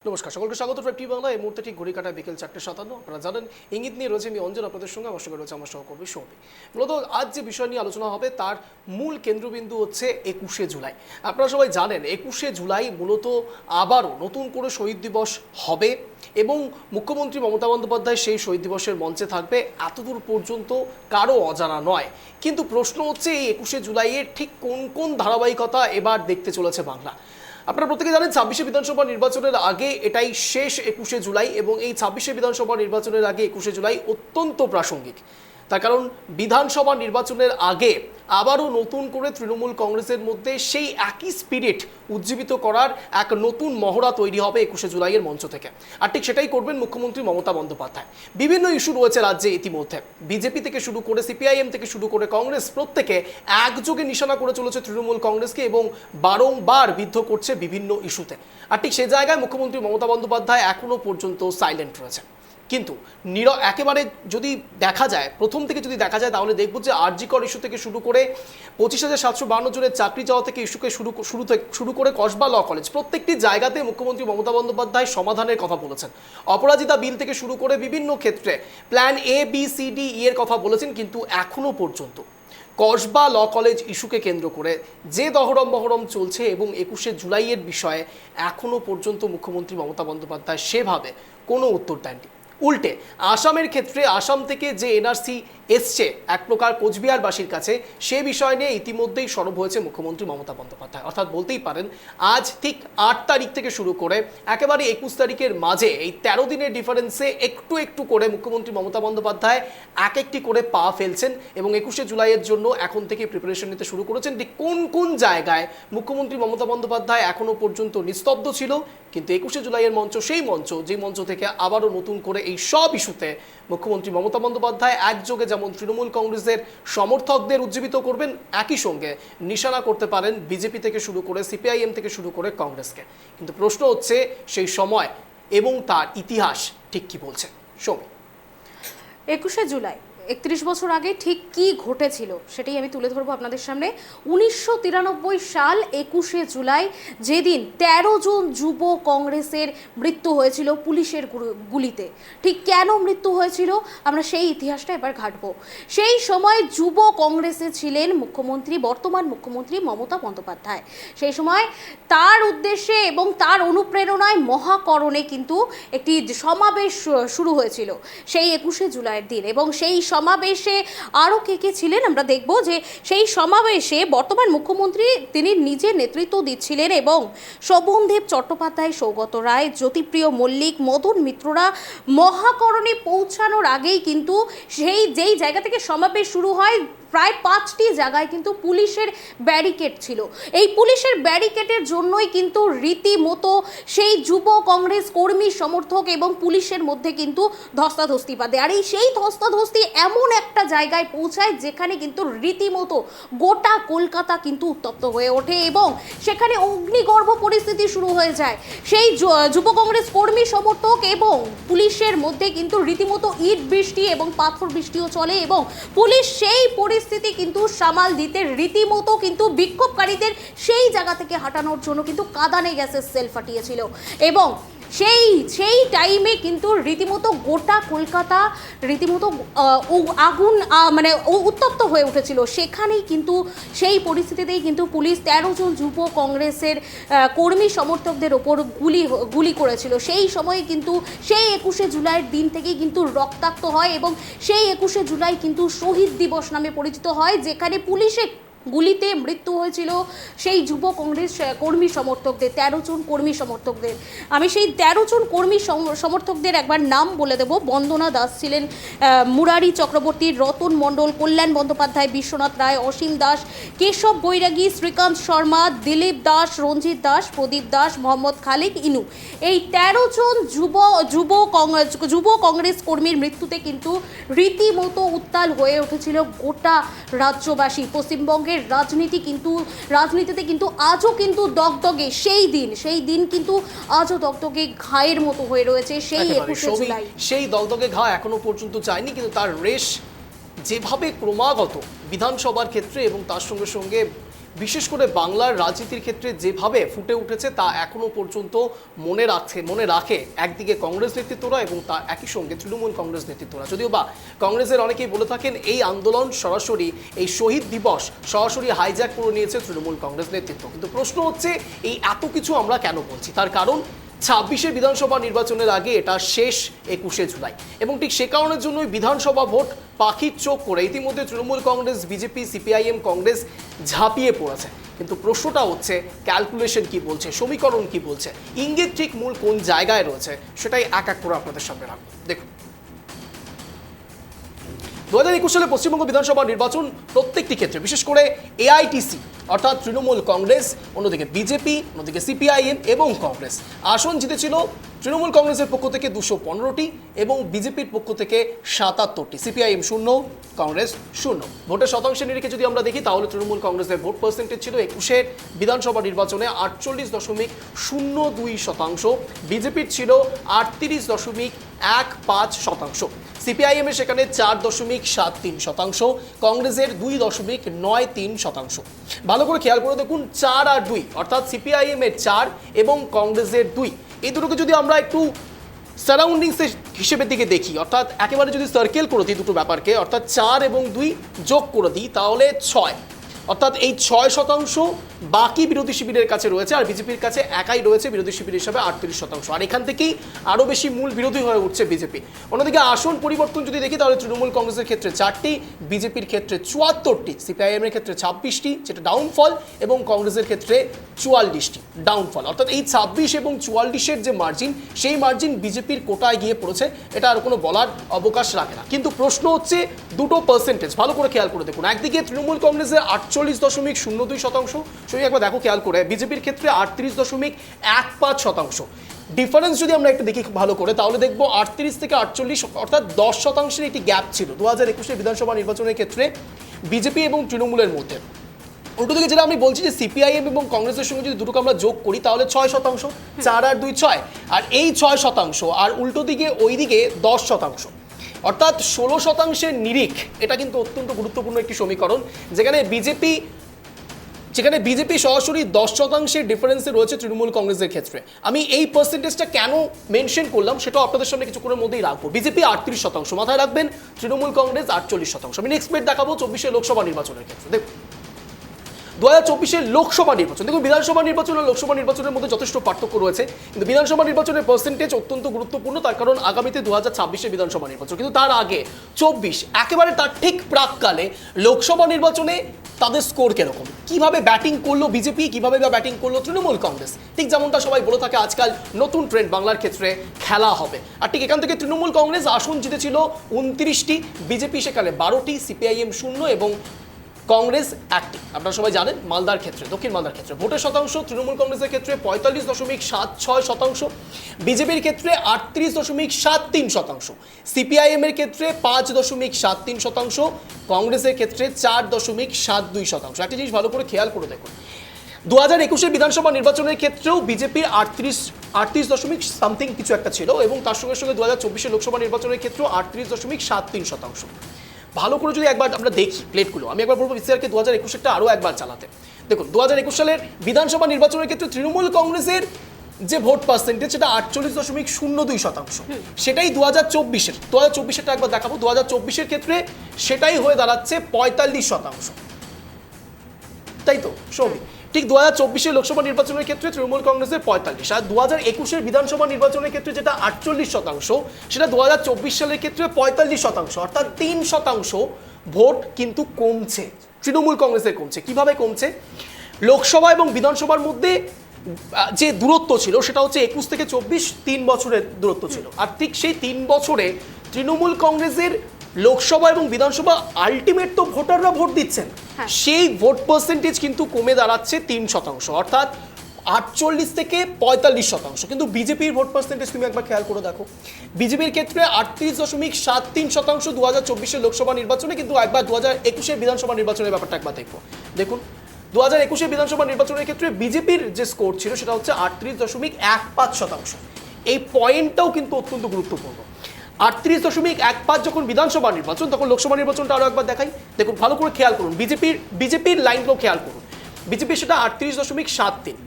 নমস্কার, সকলকে স্বাগত ট্রাইব টিভি বাংলা। এই মুহূর্তে ঠিক ঘড়ি কাটায় বিকেল 4:57। আপনারা জানেন ইঙ্গিত নিয়ে রয়েছে আমি অঞ্জন, আপনাদের সঙ্গে আমার সঙ্গে রয়েছে আমার সহকর্মী সৌমি। মূলত আজ যে বিষয় নিয়ে আলোচনা হবে তার মূল কেন্দ্রবিন্দু হচ্ছে 21শে জুলাই। আপনারা সবাই জানেন 21শে জুলাই মূলত আবারও নতুন করে শহীদ দিবস হবে এবং মুখ্যমন্ত্রী মমতা বন্দ্যোপাধ্যায় সেই শহীদ দিবসের মঞ্চে থাকবে, এতদূর পর্যন্ত কারো অজানা নয়। কিন্তু প্রশ্ন হচ্ছে এই 21শে জুলাইয়ের ঠিক কোন কোন ধারাবাহিকতা এবার দেখতে চলেছে বাংলা। আপনারা প্রত্যেকে জানেন 26শে বিধানসভা নির্বাচনের আগে এটাই শেষ 21শে জুলাই এবং এই 26শে বিধানসভা নির্বাচনের আগে 21শে জুলাই অত্যন্ত প্রাসঙ্গিক। তার কারণ বিধানসভা নির্বাচনের আগে আবারও নতুন করে তৃণমূল কংগ্রেসের মধ্যে সেই একই স্পিরিট উজ্জীবিত করার এক নতুন মহড়া তৈরি হবে 21শে জুলাইয়ের মঞ্চ থেকে। আর ঠিক সেটাই করবেন মুখ্যমন্ত্রী মমতা বন্দ্যোপাধ্যায়। বিভিন্ন ইস্যু রয়েছে রাজ্যে ইতিমধ্যে, বিজেপি থেকে শুরু করে সিপিআইএম থেকে শুরু করে কংগ্রেস প্রত্যেকে একযোগে নিশানা করে চলেছে তৃণমূল কংগ্রেসকে এবং বারংবার বিদ্ধ করছে বিভিন্ন ইস্যুতে। আর ঠিক সে জায়গায় মুখ্যমন্ত্রী মমতা বন্দ্যোপাধ্যায় এখনো পর্যন্ত সাইলেন্ট রয়েছে। কিন্তু একেবারে যদি দেখা যায়, প্রথম থেকে যদি দেখা যায় তাহলে দেখব যে আরজিকর ইস্যু থেকে শুরু করে 25,752 জনের চাকরি যাওয়া থেকে ইস্যুকে শুরু করে কসবা ল কলেজ, প্রত্যেকটি জায়গাতে মুখ্যমন্ত্রী মমতা বন্দ্যোপাধ্যায় সমাধানের কথা বলেছেন। অপরাজিতা বিল থেকে শুরু করে বিভিন্ন ক্ষেত্রে প্ল্যান ABCDE এর কথা বলেছেন। কিন্তু এখনো পর্যন্ত কসবা ল কলেজ ইস্যুকে কেন্দ্র করে যে দহরম চলছে এবং 21শে জুলাইয়ের বিষয়ে এখনো পর্যন্ত মুখ্যমন্ত্রী মমতা বন্দ্যোপাধ্যায় সেভাবে কোনো উত্তর দেননি। উল্টে আসামের ক্ষেত্রে আসাম থেকে যে এনআরসি এসছে এক প্রকার কোচবিহারবাসীর কাছে, সে বিষয় নিয়ে ইতিমধ্যেই সরব হয়েছে মুখ্যমন্ত্রী মমতা বন্দ্যোপাধ্যায়। অর্থাৎ বলতেই পারেন আজ ঠিক 8 তারিখ থেকে শুরু করে একেবারে 21 তারিখের মাঝে এই 13 দিনের ডিফারেন্সে একটু একটু করে মুখ্যমন্ত্রী মমতা বন্দ্যোপাধ্যায় এক একটি করে পা ফেলছেন এবং 21শে জুলাইয়ের জন্য এখন থেকে প্রিপারেশন নিতে শুরু করেছেন। ঠিক কোন কোন জায়গায় মুখ্যমন্ত্রী মমতা বন্দ্যোপাধ্যায় এখনো পর্যন্ত নিস্তব্ধ ছিল, কিন্তু 21শে জুলাইয়ের মঞ্চ সেই মঞ্চ যে মঞ্চ থেকে আবারও নতুন করে এই সব ইস্যুতে মুখ্যমন্ত্রী মমতা বন্দ্যোপাধ্যায় একযোগে যেমন তৃণমূল কংগ্রেসের সমর্থকদের উজ্জীবিত করবেন, একই সঙ্গে নিশানা করতে পারেন বিজেপি থেকে শুরু করে সিপিআইএম থেকে শুরু করে কংগ্রেসকে। কিন্তু প্রশ্ন হচ্ছে সেই সময় এবং তার ইতিহাস ঠিক কি বলছে। সৌমি, 21শে জুলাই 31 বছর আগে ঠিক কি ঘটেছিল সেটাই আমি তুলে ধরবো আপনাদের সামনে। 1993 সাল 21শে জুলাই, যেদিন 13 জন যুব কংগ্রেসের মৃত্যু হয়েছিল পুলিশের গুলিতে। ঠিক কেন মৃত্যু হয়েছিল আমরা সেই ইতিহাসটা এবার ঘাটবো। সেই সময় যুব কংগ্রেসে ছিলেন মুখ্যমন্ত্রী, বর্তমান মুখ্যমন্ত্রী মমতা বন্দ্যোপাধ্যায়। সেই সময় তার উদ্দেশ্যে এবং তার অনুপ্রেরণায় মহাকরণে কিন্তু একটি সমাবেশ শুরু হয়েছিল সেই 21শে জুলাইয়ের দিন। এবং সেই সমাবেশে আরও কে কে ছিলেন আমরা দেখব যে সেই সমাবেশে বর্তমান মুখ্যমন্ত্রী তিনি নিজে নেতৃত্ব দিচ্ছিলেন এবং শোভনদেব চট্টোপাধ্যায়, সৌগত রায়, জ্যোতিপ্রিয় মল্লিক, মদন মিত্ররা মহাকরণে পৌঁছানোর আগেই কিন্তু যেই জায়গা থেকে সমাবেশ শুরু হয় প্রায় 5টি জায়গায় কিন্তু পুলিশের ব্যারিকেড ছিল। এই পুলিশের ব্যারিকেডের জন্যই কিন্তু রীতিমতো সেই যুব কংগ্রেস কর্মী সমর্থক এবং পুলিশের মধ্যে কিন্তু ধস্তাধস্তি বাঁধে। আর এই সেই ধস্তাধস্তি এমন একটা জায়গায় পৌঁছায় যেখানে কিন্তু রীতিমতো গোটা কলকাতা কিন্তু উত্তপ্ত হয়ে ওঠে এবং সেখানে অগ্নিগর্ভ পরিস্থিতি শুরু হয়ে যায়। সেই যুব কংগ্রেস কর্মী সমর্থক এবং পুলিশের মধ্যে কিন্তু রীতিমতো ইট বৃষ্টি এবং পাথর বৃষ্টিও চলে এবং পুলিশ সেই পরিস্থিতি কিন্তু সামাল দিতে রীতিমতো কিন্তু বিক্ষোভকারীদের সেই জায়গা থেকে হাঁটানোর জন্য কিন্তু কাঁদানে গ্যাসের সেল ফাটিয়েছিল এবং সেই টাইমে কিন্তু রীতিমতো গোটা কলকাতা রীতিমতো আগুন মানে উত্তপ্ত হয়ে উঠেছিল। সেখানেই কিন্তু সেই পরিস্থিতিতেই কিন্তু পুলিশ 13 জন যুব কংগ্রেসের কর্মী সমর্থকদের ওপর গুলি করেছিল। সেই সময়ে কিন্তু সেই 21শে জুলাইয়ের দিন থেকেই কিন্তু রক্তাক্ত হয় এবং সেই 21শে জুলাই কিন্তু শহীদ দিবস নামে পরিচিত হয়, যেখানে পুলিশে গুলিতে মৃত্যু হয়েছিল সেই যুব কংগ্রেস কর্মী সমর্থকদের, 13 জন কর্মী সমর্থকদের। আমি সেই 13 জন কর্মী সমর্থকদের একবার নাম বলে দেব। বন্দনা দাস ছিলেন, মুরারি চক্রবর্তী, রতন মণ্ডল, কল্যাণ বন্দ্যোপাধ্যায়, বিশ্বনাথ রায়, অসীম দাস, কেশব বৈরাগী, শ্রীকান্ত শর্মা, দিলীপ দাস, রঞ্জিত দাস, প্রদীপ দাস, মোহাম্মদ খালিক ইনু। এই 13 জন যুব কংগ্রেস কর্মীর মৃত্যুতে কিন্তু রীতিমতো উত্তাল হয়ে উঠেছিল গোটা রাজ্যবাসী। পশ্চিমবঙ্গের রাজনীতিতে কিন্তু আজও কিন্তু দগদগে সেই দিন কিন্তু আজও দগদগে ঘায়ের মতো হয়ে রয়েছে সেই 21শে জুলাই। সেই দগদগে ঘা এখনো পর্যন্ত যায়নি, কিন্তু তার রেশ যেভাবে ক্রমাগত বিধানসভার ক্ষেত্রে এবং তার সঙ্গে সঙ্গে বিশেষ করে বাংলার রাজনীতির ক্ষেত্রে যেভাবে ফুটে উঠেছে তা এখনো পর্যন্ত মনে রাখে একদিকে কংগ্রেস নেতৃত্বরা এবং তার একই সঙ্গে তৃণমূল কংগ্রেস নেতৃত্বরা। যদিও বা কংগ্রেসের অনেকেই বলে থাকেন এই আন্দোলন সরাসরি এই শহীদ দিবস সরাসরি হাইজ্যাক করে নিয়েছে তৃণমূল কংগ্রেস নেতৃত্ব। কিন্তু প্রশ্ন হচ্ছে এই এত কিছু আমরা কেন বলছি, তার কারণ 26শে বিধানসভা নির্বাচনের আগে এটা শেষ 21শে জুলাই, এবং ঠিক সে কারণের জন্যই বিধানসভা ভোট পাখির চোখ করে ইতিমধ্যে তৃণমূল কংগ্রেস, বিজেপি, সিপিআইএম, কংগ্রেস ঝাঁপিয়ে পড়েছে। কিন্তু প্রশ্নটা হচ্ছে ক্যালকুলেশন কি বলছে, সমীকরণ কি বলছে, ইঙ্গিত ঠিক মূল কোন জায়গায় রয়েছে, সেটাই এক এক করে আপনাদের সামনে রাখবো। দেখুন, 2021 সালে পশ্চিমবঙ্গ বিধানসভা নির্বাচন প্রত্যেকটি ক্ষেত্রে, বিশেষ করে এআইটিসি অর্থাৎ তৃণমূল কংগ্রেস, অন্যদিকে বিজেপি, অন্যদিকে সিপিআইএম এবং কংগ্রেস আসন জিতেছিল তৃণমূল কংগ্রেসের পক্ষ থেকে 215টি এবং বিজেপির পক্ষ থেকে 77টি, সিপিআইএম 0, কংগ্রেস 0। ভোটের শতাংশের নিরিখে যদি আমরা দেখি তাহলে তৃণমূল কংগ্রেসের ভোট পার্সেন্টেজ ছিল 21শে বিধানসভা নির্বাচনে 48.02%, বিজেপির ছিল 38.15%, সিপিআইএম এর সেখানে 4.73%, কংগ্রেসের 2.93%। ভালো করে খেয়াল করে দেখুন, 4 আর 2 অর্থাৎ সিপিআইএম এর 4 এবং কংগ্রেসের 2, এই দুটোকে যদি আমরা একটু সারাউন্ডিংসের হিসেবের দিকে দেখি, অর্থাৎ একেবারে যদি সার্কেল করে দিই দুটো ব্যাপারকে, অর্থাৎ 4 এবং 2 যোগ করে দিই তাহলে 6, অর্থাৎ এই 6% বাকি বিরোধী শিবিরের কাছে রয়েছে, আর বিজেপির কাছে একাই রয়েছে বিরোধী শিবির হিসাবে 38%। আর এখান থেকেই আরও বেশি মূল বিরোধী হয়ে উঠছে বিজেপি। অন্যদিকে আসন পরিবর্তন যদি দেখি তাহলে তৃণমূল কংগ্রেসের ক্ষেত্রে 4টি, বিজেপির ক্ষেত্রে 74টি, সিপিআইএম এর ক্ষেত্রে 26টি যেটা ডাউনফল, এবং কংগ্রেসের ক্ষেত্রে 44টি ডাউনফল। অর্থাৎ এই 26 এবং 44-এর যে মার্জিন, সেই মার্জিন বিজেপির কোটায় গিয়ে পড়েছে, এটা আর কোনো বলার অবকাশ রাখে না। কিন্তু প্রশ্ন হচ্ছে দুটো পার্সেন্টেজ ভালো করে খেয়াল করে দেখুন। একদিকে তৃণমূল কংগ্রেসের 48.02%, সেই একবার দেখো খেয়াল করে, বিজেপির ক্ষেত্রে 38.15%। ডিফারেন্স যদি আমরা একটু দেখি ভালো করে তাহলে দেখবো 38 থেকে 48 অর্থাৎ 10% একটি গ্যাপ ছিল 2021 বিধানসভা নির্বাচনের ক্ষেত্রে বিজেপি এবং তৃণমূলের মধ্যে। উল্টো দিকে যেটা আমি বলছি যে সিপিআইএম এবং কংগ্রেসের সঙ্গে যদি দুটোকে আমরা যোগ করি তাহলে 6%, 4 আর 2 6, আর এই 6% আর উল্টো দিকে ওই দিকে 10%, অর্থাৎ 16%-এর নিরিখ। এটা কিন্তু অত্যন্ত গুরুত্বপূর্ণ একটি সমীকরণ, যেখানে বিজেপি সরাসরি 10%-এর ডিফারেন্সে রয়েছে তৃণমূল কংগ্রেসের ক্ষেত্রে। আমি এই পার্সেন্টেজটা কেন মেনশন করলাম সেটাও আপনাদের সামনে কিছুক্ষণের মধ্যেই রাখবো। বিজেপি 38%, মাথায় রাখবেন, তৃণমূল কংগ্রেস 48%। আমি নেক্সট মিনিট দেখাবো 24-এর লোকসভা নির্বাচনের ক্ষেত্রে। দেখুন, 2024-এর লোকসভা নির্বাচন, দেখুন বিধানসভা নির্বাচন আর লোকসভা নির্বাচনের মধ্যে যথেষ্ট পার্থক্য রয়েছে, কিন্তু বিধানসভা নির্বাচনের পার্সেন্টেজ অত্যন্ত গুরুত্বপূর্ণ, তার কারণ আগামীতে 2026-এর বিধানসভা নির্বাচন। কিন্তু তার আগে 24 একেবারে তার ঠিক প্রাককালে লোকসভা নির্বাচনে তাদের স্কোর কিরকম, কিভাবে ব্যাটিং করলো বিজেপি, কিভাবে বা ব্যাটিং করলো তৃণমূল কংগ্রেস। ঠিক যেমনটা সবাই বলে থাকে আজকাল নতুন ট্রেন্ড বাংলার ক্ষেত্রে খেলা হবে, আর ঠিক এখান থেকে তৃণমূল কংগ্রেস আসন জিতেছিল 29টি, বিজেপি সেখানে 12টি, সিপিআইএম 0 এবং কংগ্রেস 1টি। আপনারা সবাই জানেন মালদার ক্ষেত্রে, দক্ষিণ মালদার ক্ষেত্রে ভোটের শতাংশ তৃণমূল কংগ্রেসের ক্ষেত্রে 45.76%, বিজেপির ক্ষেত্রে 38.73%, সিপিআইএম এর ক্ষেত্রে 5.73%, কংগ্রেসের ক্ষেত্রে 4.72%। একটা জিনিস ভালো করে খেয়াল করে দেখুন, 2021-এর বিধানসভা নির্বাচনের ক্ষেত্রেও বিজেপির 38 সামথিং কিছু একটা ছিল, এবং তার সঙ্গে সঙ্গে 2024-এর লোকসভা নির্বাচনের ক্ষেত্রেও 38.73%। ভালো করে যদি একবার আমরা দেখি প্লেটগুলো, আমি একবার বলবো বিসিআরকে 2021-এরটা আরও একবার চালাতে। দেখুন, 2021 সালের বিধানসভা নির্বাচনের ক্ষেত্রে তৃণমূল কংগ্রেসের যে ভোট পার্সেন্টেজ সেটা 48.02%, সেটাই 2024-এরটা একবার দেখাবো। 2024-এর ক্ষেত্রে সেটাই হয়ে দাঁড়াচ্ছে 45%, তাই তো সৌমি? ঠিক 2024-এর লোকসভা নির্বাচনের ক্ষেত্রে তৃণমূল কংগ্রেসের 45, আর 2021-এর বিধানসভা নির্বাচনের ক্ষেত্রে যেটা 48%, সেটা 2024 সালের ক্ষেত্রে 45%, অর্থাৎ 3% ভোট কিন্তু কমছে, তৃণমূল কংগ্রেসের কমছে। কিভাবে কমছে? লোকসভা এবং বিধানসভার মধ্যে যে দূরত্ব ছিল সেটা হচ্ছে 21 থেকে 24, 3 বছরের দূরত্ব ছিল, আর ঠিক সেই 3 বছরে তৃণমূল কংগ্রেসের লোকসভা এবং বিধানসভা আলটিমেট তো ভোটাররা ভোট দিচ্ছেন, সেই ভোট পার্সেন্টেজ কিন্তু কমে দাঁড়াচ্ছে 3%, অর্থাৎ 48 থেকে 45%। কিন্তু বিজেপির ভোট পার্সেন্টেজ তুমি একবার খেয়াল করে দেখো, বিজেপির ক্ষেত্রে 38.73% 2024-এর লোকসভা নির্বাচনে, কিন্তু একবার 2021-এর বিধানসভা নির্বাচনের ব্যাপারটা একবার দেখুন। 2021-এর বিধানসভা নির্বাচনের ক্ষেত্রে বিজেপির যে স্কোর ছিল সেটা হচ্ছে 38.15%। এই পয়েন্টটাও কিন্তু অত্যন্ত গুরুত্বপূর্ণ। 38.15 যখন বিধানসভা নির্বাচন, তখন লোকসভা নির্বাচনটা আরও একবার দেখাই। দেখুন ভালো করে খেয়াল করুন, বিজেপির লাইনগুলো খেয়াল করুন। বিজেপি সেটা 38.73,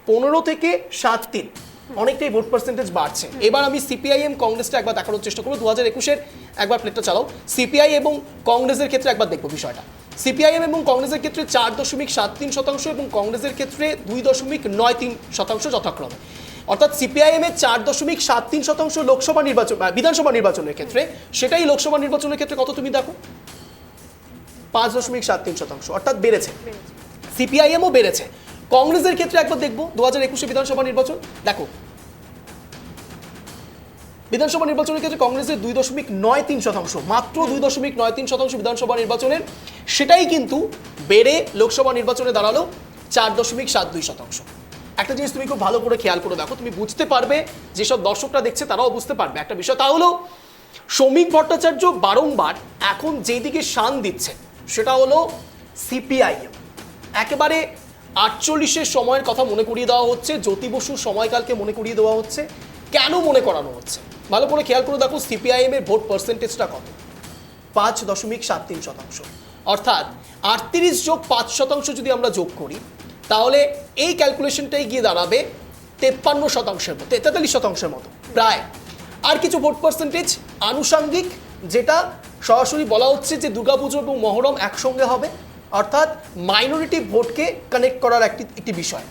15 থেকে 7.3, অনেকটাই ভোট পার্সেন্টেজ বাড়ছে। এবার আমি সিপিআইএম কংগ্রেসটা একবার দেখানোর চেষ্টা করবো, 2021-এর একবার প্লেটটা চালাও। সিপিআই এবং কংগ্রেসের ক্ষেত্রে একবার দেখবো বিষয়টা। সিপিআইএম এবং কংগ্রেসের ক্ষেত্রে 4.73% এবং কংগ্রেসের ক্ষেত্রে 2.93% যথাক্রমে। অর্থাৎ সিপিআইএম এর 4.73% লোকসভা নির্বাচন বিধানসভা নির্বাচনের ক্ষেত্রে, সেটাই লোকসভা নির্বাচনের ক্ষেত্রে কত তুমি দেখো 5.73%, অর্থাৎ বেড়েছে। সিপিআইএমও বেড়েছে। কংগ্রেসের ক্ষেত্রে একবার দেখবো 2021 বিধানসভা নির্বাচন, দেখো বিধানসভা নির্বাচনের ক্ষেত্রে কংগ্রেসের 2.93%, মাত্র 2.93% বিধানসভা নির্বাচনের, সেটাই কিন্তু বেড়ে লোকসভা নির্বাচনে দাঁড়ালো 4.72%। একটা জিনিস তুমি খুব ভালো করে খেয়াল করে দেখো, তুমি বুঝতে পারবে, যেসব দর্শকরা দেখছে তারাও বুঝতে পারবে একটা বিষয়, তা হলো শ্রমিক ভট্টাচার্য বারংবার এখন যেদিকে শান দিচ্ছে সেটা হলো সিপিআইএম। একেবারে 48-এর সময়ের কথা মনে করিয়ে দেওয়া হচ্ছে, জ্যোতি বসুর সময়কালকে মনে করিয়ে দেওয়া হচ্ছে। কেন মনে করানো হচ্ছে ভালো করে খেয়াল করে দেখো, সিপিআইএম এর ভোট পার্সেন্টেজটা কত, 5.73%। অর্থাৎ 38 যোগ 5% যদি আমরা যোগ করি, তাহলে এই ক্যালকুলেশনটাই গিয়ে দাঁড়াবে 53%-এর মতো, 43%-এর মতো প্রায়। আর কিছু ভোট পার্সেন্টেজ আনুষঙ্গিক, যেটা সরাসরি বলা হচ্ছে যে দুর্গাপুজো এবং মহরম একসঙ্গে হবে, অর্থাৎ মাইনরিটি ভোটকে কানেক্ট করার একটি বিষয়।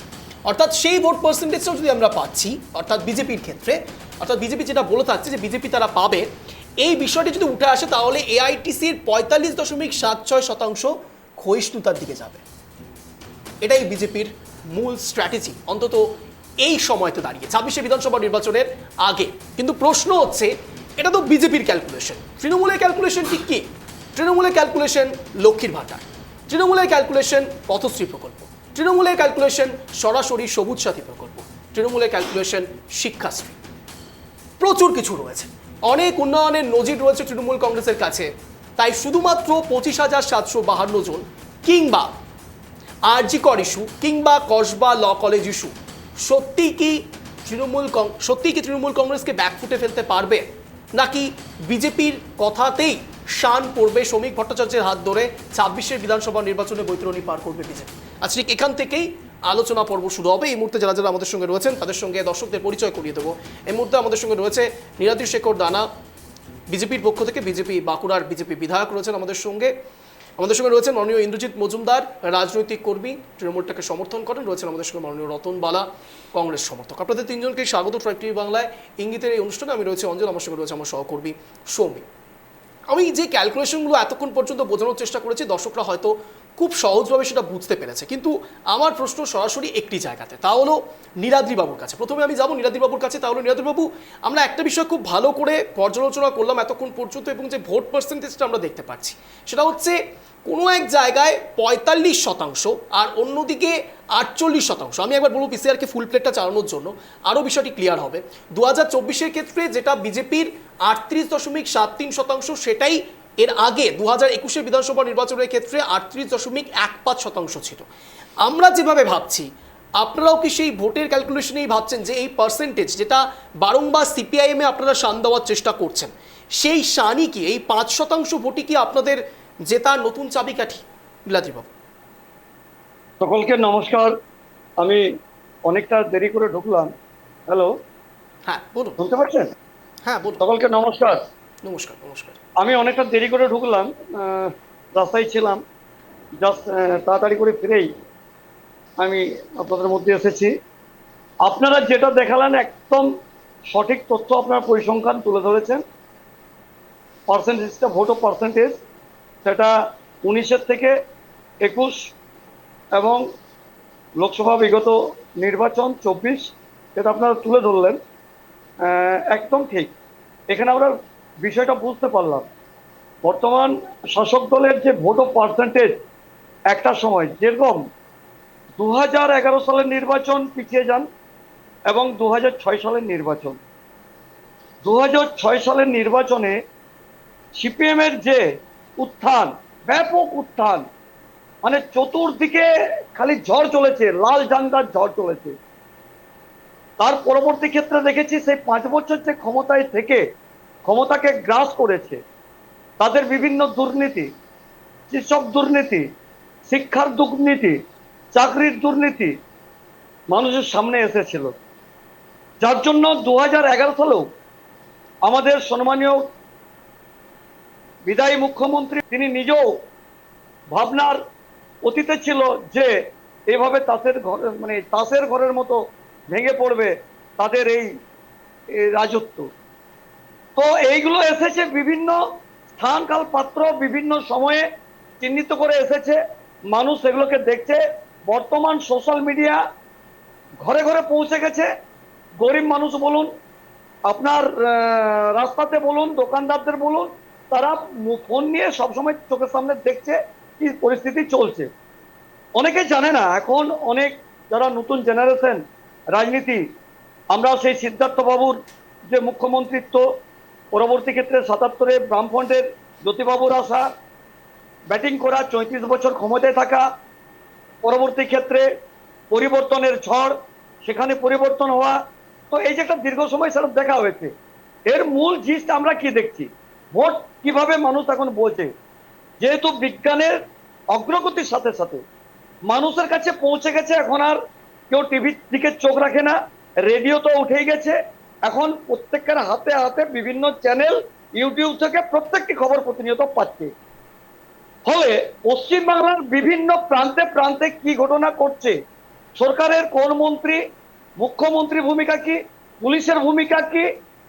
অর্থাৎ সেই ভোট পার্সেন্টেজটাও যদি আমরা পাচ্ছি, অর্থাৎ বিজেপির ক্ষেত্রে, অর্থাৎ বিজেপি যেটা বলে থাকছে যে বিজেপি তারা পাবে, এই বিষয়টি যদি উঠে আসে তাহলে এআইটিসির 45.76% ক্ষয়িষ্ণুতার দিকে যাবে। এটাই বিজেপির মূল স্ট্র্যাটেজি, অন্তত এই সময়তে দাঁড়িয়ে 26শে বিধানসভা নির্বাচনের আগে। কিন্তু প্রশ্ন হচ্ছে, এটা তো বিজেপির ক্যালকুলেশন, তৃণমূলের ক্যালকুলেশন ঠিক কি? তৃণমূলের ক্যালকুলেশন লক্ষ্মীর ভাণ্ডার, তৃণমূলের ক্যালকুলেশন পথশ্রী প্রকল্প, তৃণমূলের ক্যালকুলেশন সরাসরি সবুজ সাথী প্রকল্প, তৃণমূলের ক্যালকুলেশন শিক্ষাশ্রী, প্রচুর কিছু রয়েছে, অনেক উন্নয়নের নজির রয়েছে তৃণমূল কংগ্রেসের কাছে। তাই শুধুমাত্র 25,752 জন, কিংবা আরজি কর ইস্যু, কিংবা কসবা ল কলেজ ইস্যু, সত্যি কি তৃণমূল কংগ্রেসকে ব্যাকফুটে ফেলতে পারবে, নাকি বিজেপির কথাতেই শান পড়বে শ্রমিক ভট্টাচার্যের হাত ধরে 26-এর বিধানসভা নির্বাচনে বৈতরণী পার করবে বিজেপি? আজ ঠিক এখান থেকেই আলোচনা পর্ব শুরু হবে। এই মুহূর্তে যারা যারা আমাদের সঙ্গে রয়েছেন তাদের সঙ্গে দর্শকদের পরিচয় করিয়ে দেবো। এই মুহূর্তে আমাদের সঙ্গে রয়েছে নীলাদ্রি শেখর দানা, বিজেপির পক্ষ থেকে বিজেপি বাঁকুড়ার বিজেপি বিধায়ক রয়েছেন আমাদের সঙ্গে রয়েছেন মাননীয় ইন্দ্রজিৎ মজুমদার, রাজনৈতিক কর্মী, তৃণমূলটাকে সমর্থন করেন। রয়েছেন আমাদের সঙ্গে মাননীয় রতন বালা, কংগ্রেস সমর্থক। আপনাদের তিনজনকে স্বাগত ট্রাইব টিভি বাংলায় ইঙ্গিতের এই অনুষ্ঠানে। আমি রয়েছে অঞ্জল, আমার সঙ্গে রয়েছে আমার সহকর্মী সৌমি। আমি যে ক্যালকুলেশনগুলো এতক্ষণ পর্যন্ত বোঝানোর চেষ্টা করেছি, দর্শকরা হয়তো খুব সহজভাবে সেটা বুঝতে পেরেছে, কিন্তু আমার প্রশ্ন সরাসরি একটি জায়গাতে, তা হলো নীলাদ্রিবাবুর কাছে। প্রথমে আমি যাবো নীলাদ্রিবাবুর কাছে। তাহলে নীলাদ্রিবাবু, আমরা একটা বিষয় খুব ভালো করে পর্যালোচনা করলাম এতক্ষণ পর্যন্ত, এবং যে ভোট পার্সেন্টেজটা আমরা দেখতে পাচ্ছি সেটা হচ্ছে কোনো এক জায়গায় 45% আর অন্যদিকে 48%। আমি একবার বলবো পিসিআরকে ফুল প্লেটটা চালানোর জন্য আরও বিষয়টি ক্লিয়ার হবে। 2024-এর ক্ষেত্রে যেটা বিজেপির 38.73%, সেটাই এর আগে 2021-এর বিধানসভা নির্বাচনের ক্ষেত্রে 38.15% ছিল। আমরা যেভাবে ভাবছি, আপনারাও কি সেই ভোটের ক্যালকুলেশনেই ভাবছেন যে এই পার্সেন্টেজ, যেটা বারংবার সিপিআইএমে আপনারা শান দেওয়ার চেষ্টা করছেন, সেই শানই কি, এই 5% ভোটই কি আপনাদের জেতার নতুন চাবিকাঠি? নীলাদ্রিবাবু, সকলকে নমস্কার। আমি অনেকটা দেরি করে ঢুকলাম। হ্যালো, হ্যাঁ বলুন। শুনতে পাচ্ছেন? হ্যাঁ বলুন। সকলকে নমস্কার। নমস্কার। নমস্কার। আমি অনেকটা দেরি করে ঢুকলাম, রাস্তায় ছিলাম, জাস্ট তাড়াতাড়ি করে ফিরেই আমি আপনাদের মধ্যে এসেছি। আপনারা যেটা দেখালেন একদম সঠিক তথ্য, আপনারা পরিসংখ্যান তুলে ধরেছেন। পার্সেন্টেজটা, ভোট পার্সেন্টেজ, সেটা 19-এর থেকে 21 এবং লোকসভা বিগত নির্বাচন 24, যেটা আপনারা তুলে ধরলেন, একদম ঠিক। এখানে আমরা বিষয়টা বুঝতে পারলাম, বর্তমান শাসক দলের যে ভোট পার্সেন্টেজ একটা সময়, যেরকম 2011 সালের নির্বাচন পিছিয়ে যান এবং 2006 সালের নির্বাচন, 2006 সালের নির্বাচনে সিপিএমের যে উত্থান, ব্যাপক উত্থান, মানে চতুর্দিকে খালি ঝড় চলেছে, লাল জাঙ্গার ঝড় চলেছে। তার পরবর্তী ক্ষেত্রে দেখেছি সেই 5 বছর যে ক্ষমতায় থেকে ক্ষমতাকে গ্রাস করেছে, তাদের বিভিন্ন দুর্নীতি, কৃষক দুর্নীতি, শিক্ষার দুর্নীতি, চাকরির দুর্নীতি মানুষের সামনে এসেছিল, যার জন্য 2011 সালেও আমাদের সম্মানীয় বিদায়ী মুখ্যমন্ত্রী তিনি নিজেও ভাবনার অতীতে ছিল যে এইভাবে তাসের ঘর, মানে তাসের ঘরের মতো ভেঙে পড়বে তাদের এই রাজত্ব। তো এইগুলো এসেছে বিভিন্ন স্থান কাল পাত্র বিভিন্ন সময়ে চিহ্নিত করে এসেছে, মানুষ এগুলোকে দেখছে। বর্তমান সোশ্যাল মিডিয়া ঘরে ঘরে পৌঁছে গেছে। গরিব মানুষ বলুন, আপনার রাস্তাতে বলুন, দোকানদারদের বলুন, তারা ফোন নিয়ে সবসময় চোখের সামনে দেখছে কি পরিস্থিতি চলছে। অনেকে জানে না, এখন অনেক যারা নতুন জেনারেশন রাজনীতি, আমরা সেই সিদ্ধার্থ বাবুর যে মুখ্যমন্ত্রিত্ব, পরবর্তী ক্ষেত্রে 77-এ বামফ্রন্টের জ্যোতিবাবুর আসা, ব্যাটিং করা, 34 বছর ক্ষমতায় থাকা, পরবর্তী ক্ষেত্রে পরিবর্তনের ঝড়, সেখানে পরিবর্তন হওয়া। তো এই যে একটা দীর্ঘ সময় সেটা দেখা হয়েছে। এর মূল জিনিস আমরা কি দেখছি, ভোট কিভাবে মানুষ এখন বলছে, যেহেতু বিজ্ঞানের অগ্রগতির সাথে সাথে মানুষের কাছে পৌঁছে গেছে, এখন আর কেউ টিভির দিকে চোখ রাখে না, রেডিও তো উঠেই গেছে, এখন প্রত্যেকের হাতে হাতে বিভিন্ন চ্যানেল, ইউটিউব থেকে প্রত্যেকটি খবর প্রতিনিয়ত পাচ্ছে। ফলে পশ্চিমবাংলার বিভিন্ন প্রান্তে প্রান্তে কি ঘটনা করছে, সরকারের কোন মন্ত্রী, মুখ্যমন্ত্রীর ভূমিকা কি, পুলিশের ভূমিকা কি,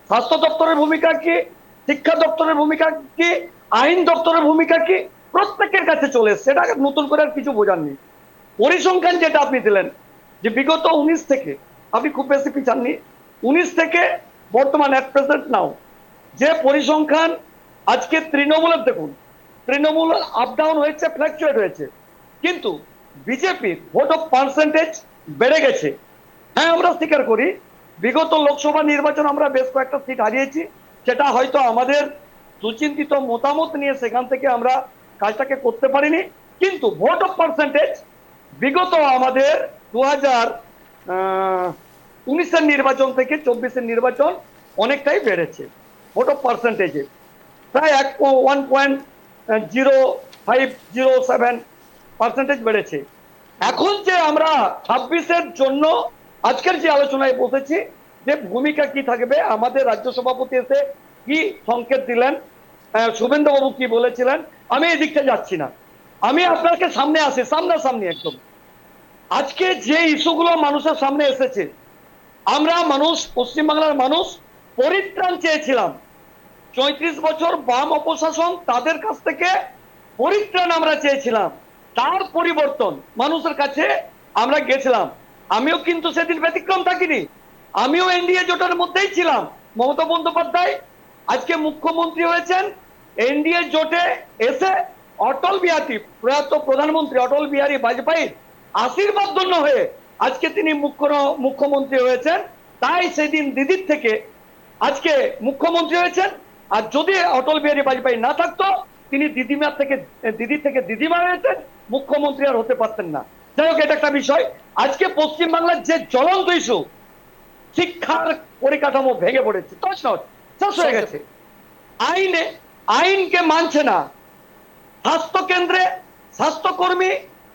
স্বাস্থ্য দপ্তরের ভূমিকা কি, শিক্ষা দপ্তরের ভূমিকা কি, আইন দপ্তরের ভূমিকা কি, প্রত্যেকের কাছে চলে এসছে। এটা নতুন করে আর কিছু বোঝার নেই। পরিসংখ্যান যেটা আপনি দিলেন যে বিগত 19 থেকে, আপনি খুব বেশি পিছাননি, 19 থেকে বর্তমান এট প্রেজেন্ট নাও যে পরিসংখ্যান, আজকে তৃণমূলের দেখুন, তৃণমূল আপ ডাউন হয়েছে, ফ্ল্যাকচুয়েট হয়েছে, কিন্তু বিজেপির ভোট অফ পার্সেন্টেজ বেড়ে গেছে। হ্যাঁ, আমরা স্বীকার করি বিগত লোকসভা নির্বাচন আমরা বেশ কয়েকটা সিট হারিয়েছি, সেটা হয়তো আমাদের সুচিন্তিত মতামত নিয়ে সেখান থেকে আমরা কাজটাকে করতে পারিনি, কিন্তু ভোট অফ পার্সেন্টেজ বিগত আমাদের 2019-এর নির্বাচন থেকে 24-এর নির্বাচন অনেকটাই বেড়েছে। ভোট অফ পার্সেন্টেজে প্রায় 1.0507% বেড়েছে। এখন যে আমরা 26-এর জন্য আজকের যে আলোচনায় বসেছি, যে ভূমিকা কি থাকবে, আমাদের রাজ্য সভাপতি এসে কি সংকেত দিলেন, শুভেন্দুবাবু কি বলেছিলেন, আমি এই দিকটা যাচ্ছি না, আমি আপনাকে সামনে আসি, সামনাসামনি একদম। আজকে যে ইস্যুগুলো মানুষের সামনে এসেছে, আমরা মানুষ, পশ্চিমবাংলার মানুষ পরিত্রাণ চেয়েছিলাম। 34 বছর বাম অপশাসন, তাদের কাছ থেকে পরিত্রাণ আমরা চেয়েছিলাম, তার পরিবর্তন মানুষের কাছে আমরা গেছিলাম। আমিও কিন্তু সেদিন ব্যতিক্রম থাকিনি, আমিও এনডিএ জোটের মধ্যেই ছিলাম। মমতা বন্দ্যোপাধ্যায় আজকে মুখ্যমন্ত্রী হয়েছেন, এনডিএ জোটে এসে অটল বিহারী, প্রয়াত প্রধানমন্ত্রী অটল বিহারী বাজপেয়ীর আশীর্বাদ ধন্য হয়ে আজকে তিনি মুখ্যমন্ত্রী হয়েছেন। তাই সেদিন দিদির থেকে আজকে মুখ্যমন্ত্রী হয়েছেন। আর যদি অটল বিহারী বাজপেয়ী না থাকতো, তিনি দিদি থেকে দিদিমা হয়েছেন, মুখ্যমন্ত্রী আর হতে পারতেন না। যাই হোক, এটা একটা বিষয়। আজকে পশ্চিমবাংলার যে জ্বলন্ত ইস্যু, শিক্ষার পরিকাঠামো ভেঙে পড়েছে, শেষ হয়ে গেছে, আইনকে মানছে না, স্বাস্থ্য কেন্দ্রে স্বাস্থ্যকর্মী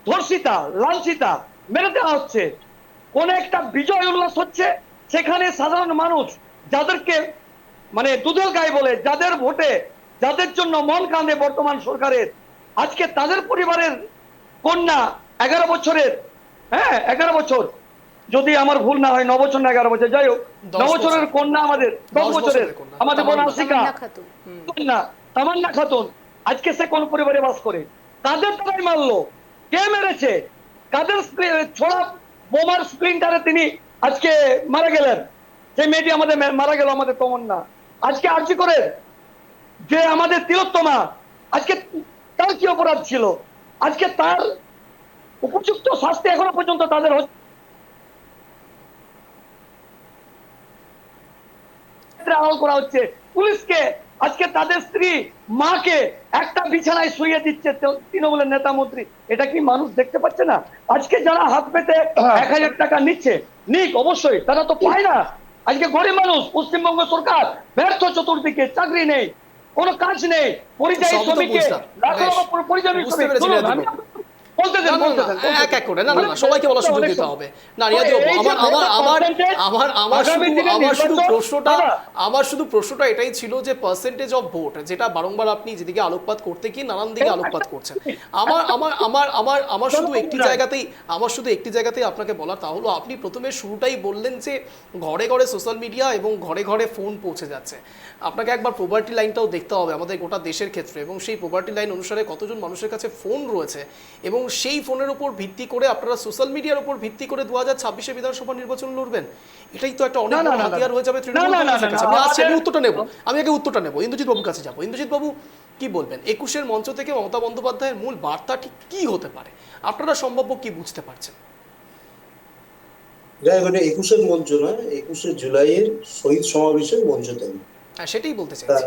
ধর্ষিতা, লাঞ্ছিতা, মেরে দেওয়া হচ্ছে, কোন একটা বিজয় উল্লাস হচ্ছে, সেখানে সাধারণ মানুষ যাদেরকে মানে দুধের গায়ে বলে, যাদের ভোটে, যাদের জন্য মন কাঁদে বর্তমান সরকারের, আজকে তাদের পরিবারের কন্যা 11 বছরের, হ্যাঁ 11 বছর, যদি আমার ভুল না হয় 9 বছর না 11 বছর, যাই হোক 9 বছরের কন্যা, আমাদের 10 বছরের আমাদের বোন আশিকা কন্যা তামান্না খাতুন, আজকে সে কোন পরিবারে বাস করে, কাদের দ্বারাই মারলো, কে মেরেছে, কাদের ছোড়া বোমার স্প্লিন্টারে তিনি আজকে মারা গেলেন, সেই মেয়েটি আমাদের মারা গেল, আমাদের তমন্না। আজকে আর্জি করে যে আমাদের তিলোত্তমা, আজকে তার কি অপরাধ ছিল, আজকে তার উপযুক্ত শাস্তি এখনো পর্যন্ত তাদের আড়াল করা হচ্ছে। পুলিশকে আজকে তাদের স্ত্রী মাকে একটা বিছানায় শুইয়ে দিচ্ছে তৃণমূলের নেতা মন্ত্রী। এটা কি মানুষ দেখতে পাচ্ছে না? আজকে যারা হাত পেতে 1000 টাকা নিচ্ছে, নিক, অবশ্যই তারা তো পায় না। আজকে গরিব মানুষ, পশ্চিমবঙ্গ সরকার ব্যর্থ, চতুর্দিকে চাকরি নেই, কোনো কাজ নেই, পরিযায়ী শ্রমিককে পরিযায়ী শ্রমিক বলতে না দেন, না বলতে না দেন, বলতে এক দেন। এক করে না না না সবাইকে বলার সুযোগ দিতে হবে না রিয়াদি বাবু এই যে আমার আমার percentage, আমার আমার আগামী শুধু দিনে আমার শুধু নির্বাচন- প্রশ্নটা দাদা, আমার শুধু প্রশ্নটা এটাই ছিল যে পার্সেন্টেজ অফ ভোট যেটা বারংবার আপনি যেদিকে আলোকপাত করতে গিয়ে নানান দিকে আলোকপাত করছেন আমার আমার আমার আমার আমার শুধু একটি জায়গাতেই আপনাকে বলা তা হলো আপনি প্রথমে শুরুটাই বললেন যে ঘরে ঘরে সোশ্যাল মিডিয়া এবং ঘরে ঘরে ফোন পৌঁছে যাচ্ছে আপনাকে একবার প্রপার্টি লাইনটাও দেখতে হবে আমাদের গোটা দেশের ক্ষেত্রে এবং সেই প্রপার্টি লাইন অনুসারে কতজন মানুষের কাছে ফোন রয়েছে এবং সেই ফোনের উপর ভিত্তি করে আপনারা সোশ্যাল মিডিয়ার উপর ভিত্তি করে 2026 বিধানসভা নির্বাচন লড়বেন এটাই তো একটা অনেক না, না, বড় না, হাতিয়ার না। হয়ে যাবে তৃণমূল না, না, না, কংগ্রেসের না, কাছে আমি আসছি আমি আমাদের- উত্তরটা নেব আমি আগে উত্তরটা নেব ইন্দ্রজিৎ বাবুর কাছে যাবো ইন্দ্রজিৎ বাবু কি বলবেন 21-এর মঞ্চ থেকে মমতা বন্দ্যোপাধ্যায়ের মূল বার্তা ঠিক কি হতে পারে আপনারা সম্ভাব্য কি বুঝতে পারছেন যাই হোক, 21-এর মঞ্চ নয়, 21শে জুলাইয়ের শহীদ সমাবেশের মঞ্চ থেকে। হ্যাঁ সেটাই বলতে তা চাইছি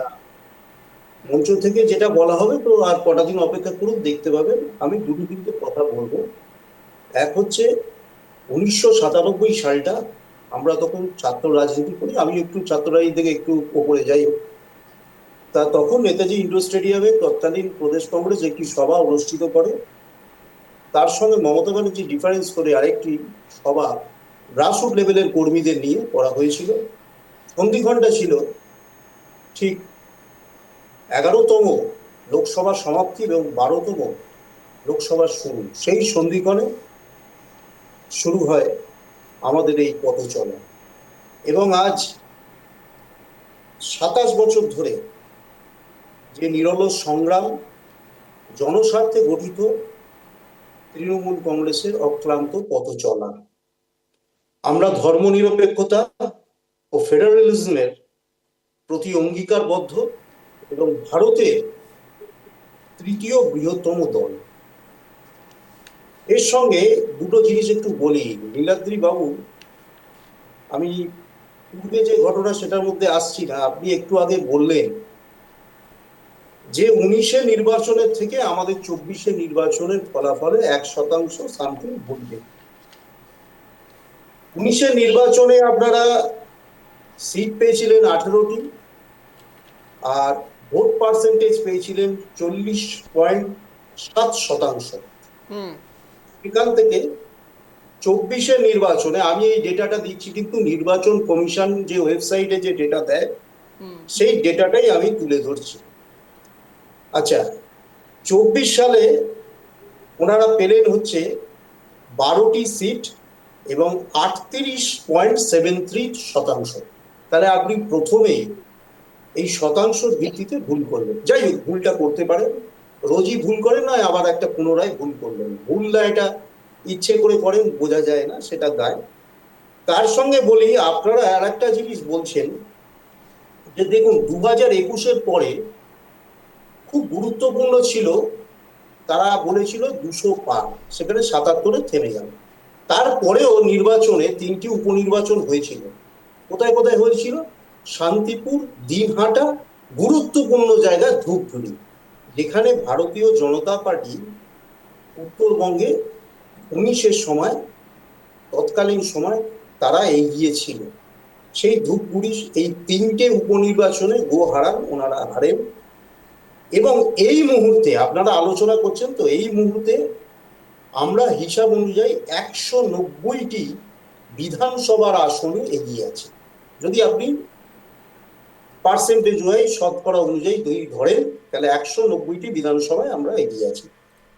মঞ্চ থেকে যেটা বলা হবে তো আর কটা দিন অপেক্ষা করুন, দেখতে পাবেন। আমি দুটো তিনটে কথা বলবো। এক হচ্ছে 1997 সালটা, আমরা তখন ছাত্র রাজনীতি করি, আমি একটু ছাত্র রাজনীতি থেকে একটু ওপরে যাই হোক। তা তখন নেতাজি ইন্ডোর স্টেডিয়ামে তৎকালীন প্রদেশ কংগ্রেস একটি সভা অনুষ্ঠিত করে। তার সঙ্গে মমতা ব্যানার্জি ডিফারেন্স করে আরেকটি সভা গ্রাসরুট লেভেলের কর্মীদের নিয়ে করা হয়েছিল। সন্ধিক্ষণটা ছিল ঠিক 11তম লোকসভা সমাপ্তি এবং 12তম লোকসভার শুরু। সেই সন্ধিক্ষণে শুরু হয় আমাদের এই পথ চলা এবং আজ 27 বছর ধরে যে নিরলস সংগ্রাম, জনস্বার্থে গঠিত তৃণমূল কংগ্রেসের অক্লান্ত পথ চলা। আমরা ধর্মনিরপেক্ষতা ও ফেডারেলিজমের প্রতি অঙ্গীকারবদ্ধ এবং ভারতের তৃতীয় বৃহত্তম দল। এর সঙ্গে দুটো জিনিস একটু বলি নীলাদ্রি বাবু, আমি পূর্বে যে ঘটনা সেটার মধ্যে আসছি না। আপনি একটু আগে বললেন যে 19-এ নির্বাচনের থেকে আমাদের 24-এ নির্বাচনের ফলাফলে 1% সামথিং ভুলবে। 19-এ নির্বাচনে আপনারা সিট পেয়েছিলেন 18টি আর ভোট পার্সেন্টেজ পেয়েছিলেন 40.7%। এখান থেকে 24-এর নির্বাচনে, আমি এই ডেটাটা দিচ্ছি কিন্তু নির্বাচন কমিশন যে ওয়েবসাইটে যে ডেটা দেয় সেই ডেটাটাই আমি তুলে ধরছি। আচ্ছা, 24 সালে ওনারা পেলেন হচ্ছে 12টি সিট এবং 38.73%। তাহলে আপনি প্রথমেই এই শতাংশের ভিত্তিতে ভুল করবেন। যাই হোক, ভুলটা করতে পারেন, রোজই ভুল করেন, নয় আবার একটা পুনরায় ভুল করবেন। ভুল না এটা ইচ্ছে করে করেন, বোঝা যায় না, সেটা দায়। তার সঙ্গে বলি, আপনারা আর একটা জিনিস বলছেন যে দেখুন 2021-এর পরে খুব গুরুত্বপূর্ণ ছিল, তারা বলেছিল 200 পার, সেখানে 77-এ থেমে গেল। তারপরেও নির্বাচনে 3টি উপনির্বাচন হয়েছিল। কোথায় কোথায় হয়েছিল? শান্তিপুর, দিনহাটা, গুরুত্বপূর্ণ জায়গা ধূপগুড়ি, যেখানে ভারতীয় জনতা পার্টি উত্তরবঙ্গে 19-এর সময়, তৎকালীন সময় তারা এগিয়ে ছিল। সেই ধূপগুড়ি এই 3টে উপনির্বাচনে গো হারান, ওনারা হারেন। এবং এই মুহূর্তে আপনারা আলোচনা করছেন তো, এই মুহূর্তে আমরা হিসাব অনুযায়ী 190টি বিধানসভার আসনে এগিয়ে আছে। যদি আপনি পার্সেন্টেজ ওয়াইজ শতকরা অনুযায়ী ধরেন, তাহলে 190টি বিধানসভায় আমরা এগিয়ে আছি।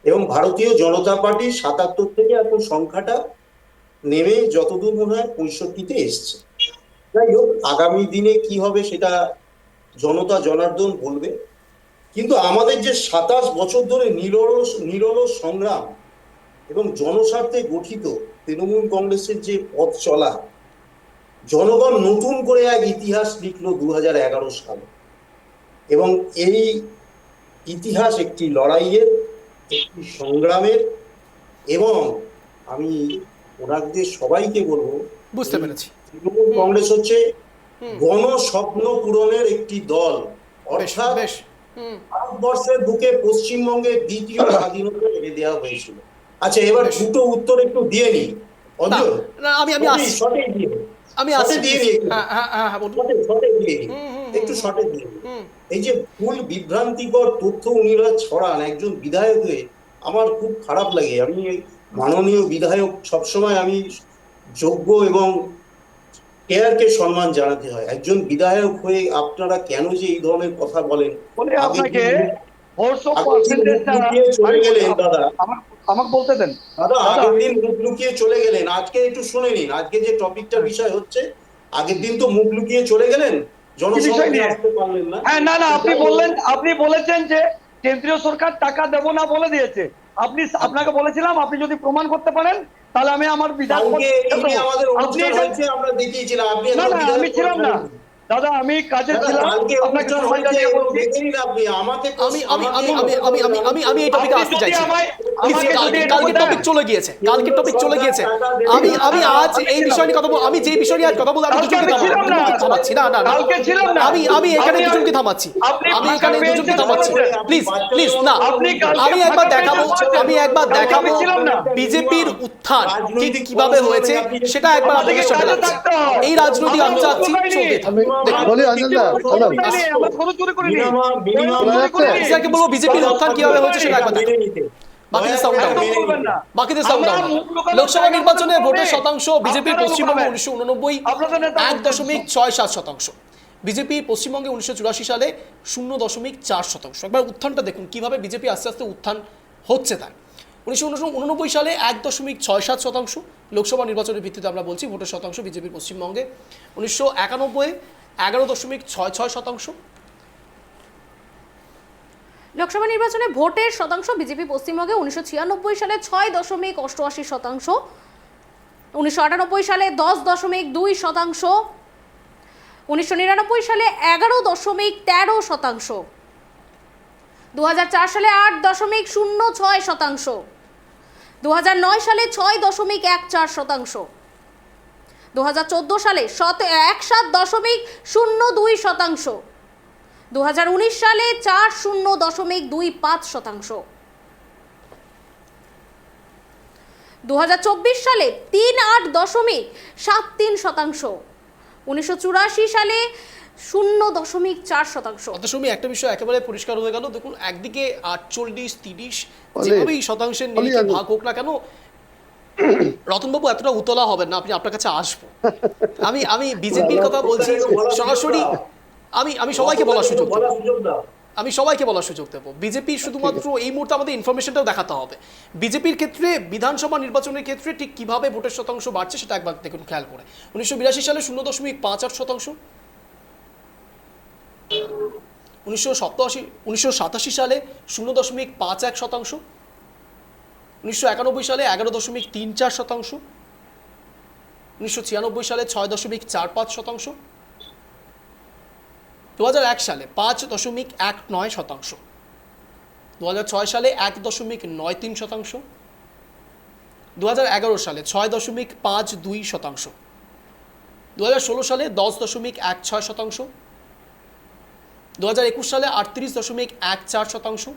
এবং ভারতীয় জনতা পার্টি 77 থেকে এখন সংখ্যাটা নেমে যতদূর মনে হয় 65-তে এসছে। যাই হোক, আগামী দিনে কি হবে সেটা জনতা জনার্দন বলবে। কিন্তু আমাদের যে 27 বছর ধরে নিরলস সংগ্রাম এবং জনস্বার্থে গঠিত তৃণমূল কংগ্রেসের যে পথ চলা, জনগণ নতুন করে এক ইতিহাস লিখলো 2011 সালে। এবং এই ইতিহাস একটি লড়াইয়ের, একটি সংগ্রামের। এবং আমি ওনাদের সবাইকে বলবো, বুঝতে পেরেছি তৃণমূল কংগ্রেস হচ্ছে গণস্বপ্ন পূরণের একটি দল। অর্থাৎ বেশ ভারতবর্ষের বুকে পশ্চিমবঙ্গের দ্বিতীয় স্বাধীনতা এনে দেওয়া হয়েছিল। আচ্ছা, এবার দুটো উত্তর একটু দিয়ে নি অঞ্জন, আমি আসছি শর্টে দিয়ে আমি আসছি দিয়ে নি, হ্যাঁ বলুন শর্টে দিয়ে নি, একটু শর্টে দিয়ে নি। এই যে ভুল বিভ্রান্তিকর তথ্য উনিরা ছড়ান একজন বিধায়ক হয়ে, আমার খুব খারাপ লাগে। আমি মাননীয় বিধায়ক, সবসময় আমি যোগ্য এবং কেয়ারকে সম্মান জানাতে হয়। একজন বিধায়ক হয়ে আপনারা কেন যে এই ধরনের কথা বলেন? বলে আগের আপনাকে দিন ভোটস অফ আগের দিন মুখ পার্সেন্টেজটা লুকিয়ে চলে গেলেন দাদা। আমাকে বলতে দেন দাদা দাদা। আগের দিন মুখ লুকিয়ে চলে গেলেন, আজকে একটু শুনে নিন। আজকে যে টপিকটা বিষয় হচ্ছে, আগের দিন তো মুখ লুকিয়ে চলে গেলেন, কি বিষয় জনসম্মুখে নিয়ে? আসতে পারলেন না। হ্যাঁ, না না, আপনি বললেন, আপনি বলেছেন যে কেন্দ্রীয় সরকার টাকা দেবো না বলে দিয়েছে। আপনাকে বলেছিলাম আপনি যদি প্রমাণ করতে পারেন তাহলে আমি আমার বিধায়ক পদ কালকে এই ছেড়ে যে দেবো। আমাদের আপনি অনুষ্ঠান এটা, হয়েছে, আমরা দেখিয়েছিলাম, আপনি না এখন না, আমি বিধায়ক পদ ছিলাম না ছাড়েননি। দাদা, আমি কাজে দাদা ছিলাম। কালকে আপনাকে অনুষ্ঠান সময় হয়েছে জানিয়ে এবং বলছি। দেখে নিন আপনি। আমাকে আমি আমি আমি আমি আমি আমি আমি আমি এই টপিকে আপনি আসতে যদি চাইছি। আমায়- Please, আমাকে যদি কালকে এটুকু কালকে দেন। টপিক চলে গিয়েছে, কালকে টপিক চলে গিয়েছে। আমি আমি আজ এই বিষয় নিয়ে কথা বলবো, আমি যে বিষয় নিয়ে আজ কথা বলবো, আমি কালকে দুজনকে আমি ছিলাম না। থামাচ্ছি। না না না, কালকে ছিলাম না। আমি আমি এখানে আপনি- দুজনকে থামাচ্ছি। আপনি আমি ফাঁকা এখানে দুজনকে পেয়েছেন থামাচ্ছি। বলেছেন। প্লিজ প্লিজ না, আপনি কালকে আমি একবার ফাঁকা দেখাবো, পেয়েছেন বলেছেন। আমি একবার কালকে দেখাবো আমি ছিলাম না। বিজেপির উত্থান ঠিক রাজনৈতিক কিভাবে হয়েছে, সেটা একবার আমাদেরকে আপনাদের সামনে কাজে রাখছি। থাকতে হয়। এই রাজনৈতিক আমরা আলোচনা মুখ লুকাইনি। চলতে থাকবে। দেখুন, বলি অঞ্জনদা, হ্যালো। আমরা কোনো চুরি করিনি। মিনিমাম কোনো চুরি করিনি। অফিসারকে বলবো বিজেপির উত্থান কিভাবে হয়েছে সেটা একবার দেখুন। বাকিদের সাউন্ড ডাউন, একদম বলবেন না। বাকিদের সাউন্ড ডাউন। আমরা মুখ লুকানোর লোকসভা জায়গা নির্বাচনে আমাদের ভোটের নেই। শতাংশ বিজেপির আপনারা পশ্চিমবঙ্গে লুকাবেন। 1989 আপনাদের নেতা 1.67%। বিজেপি পশ্চিমবঙ্গে 1984 সালে 0.4%। একবার উত্থানটা দেখুন কিভাবে বিজেপি আস্তে আস্তে উত্থান হচ্ছে তার। 1989 সালে 1.67%। লোকসভা নির্বাচনের ভিত্তিতে আমরা বলছি ভোটের শতাংশ বিজেপির পশ্চিমবঙ্গে। 1991 11.66%। লোকসভা নির্বাচনে ভোটের শতাংশ বিজেপি পশ্চিমবঙ্গে 1996 সালে 6.88%, 1998 সালে 10.2%, 1999 সালে 11.13%, 2004 সালে 8.06%, 2009 সালে 6.14%, 2014 সালে 17.02%, 2019 সালে 40.25%, 2024 সালে 38.73%, 1984 সালে 0.4%। অত সময় একটা বিষয় একেবারে পরিষ্কার হয়ে গেল। দেখুন, একদিকে 48-30 বলে- যেভাবেই শতাংশের নিরিখে বলি- ভাগ হোক না কেন, রতনবাবু এতটা উতলা হবেন না, আপনি আপনার কাছে আসবো। আমি বিজেপির কথা বলছি সরাসরি। আমি সবাইকে বলার সুযোগ দেবো, আমি সবাইকে বলার সুযোগ দেবো। বিজেপি শুধুমাত্র এই মুহূর্তে আমাদের ইনফরমেশনটাও দেখাতে হবে। বিজেপির ক্ষেত্রে বিধানসভা নির্বাচনের ক্ষেত্রে ঠিক কিভাবে ভোটের শতাংশ বাড়ছে সেটা একবার দেখুন খেয়াল করে। 1982 সালে 0.58%, 1987 সালে 0.51%, 1991 সালে 11.34%, 1996 সালে 6.45%, 2001 সালে 5.19%, 2006 সালে 1.93%, 2011 সালে 6.52%, 2016 সালে 10.16%, 2021 সালে 38.14%।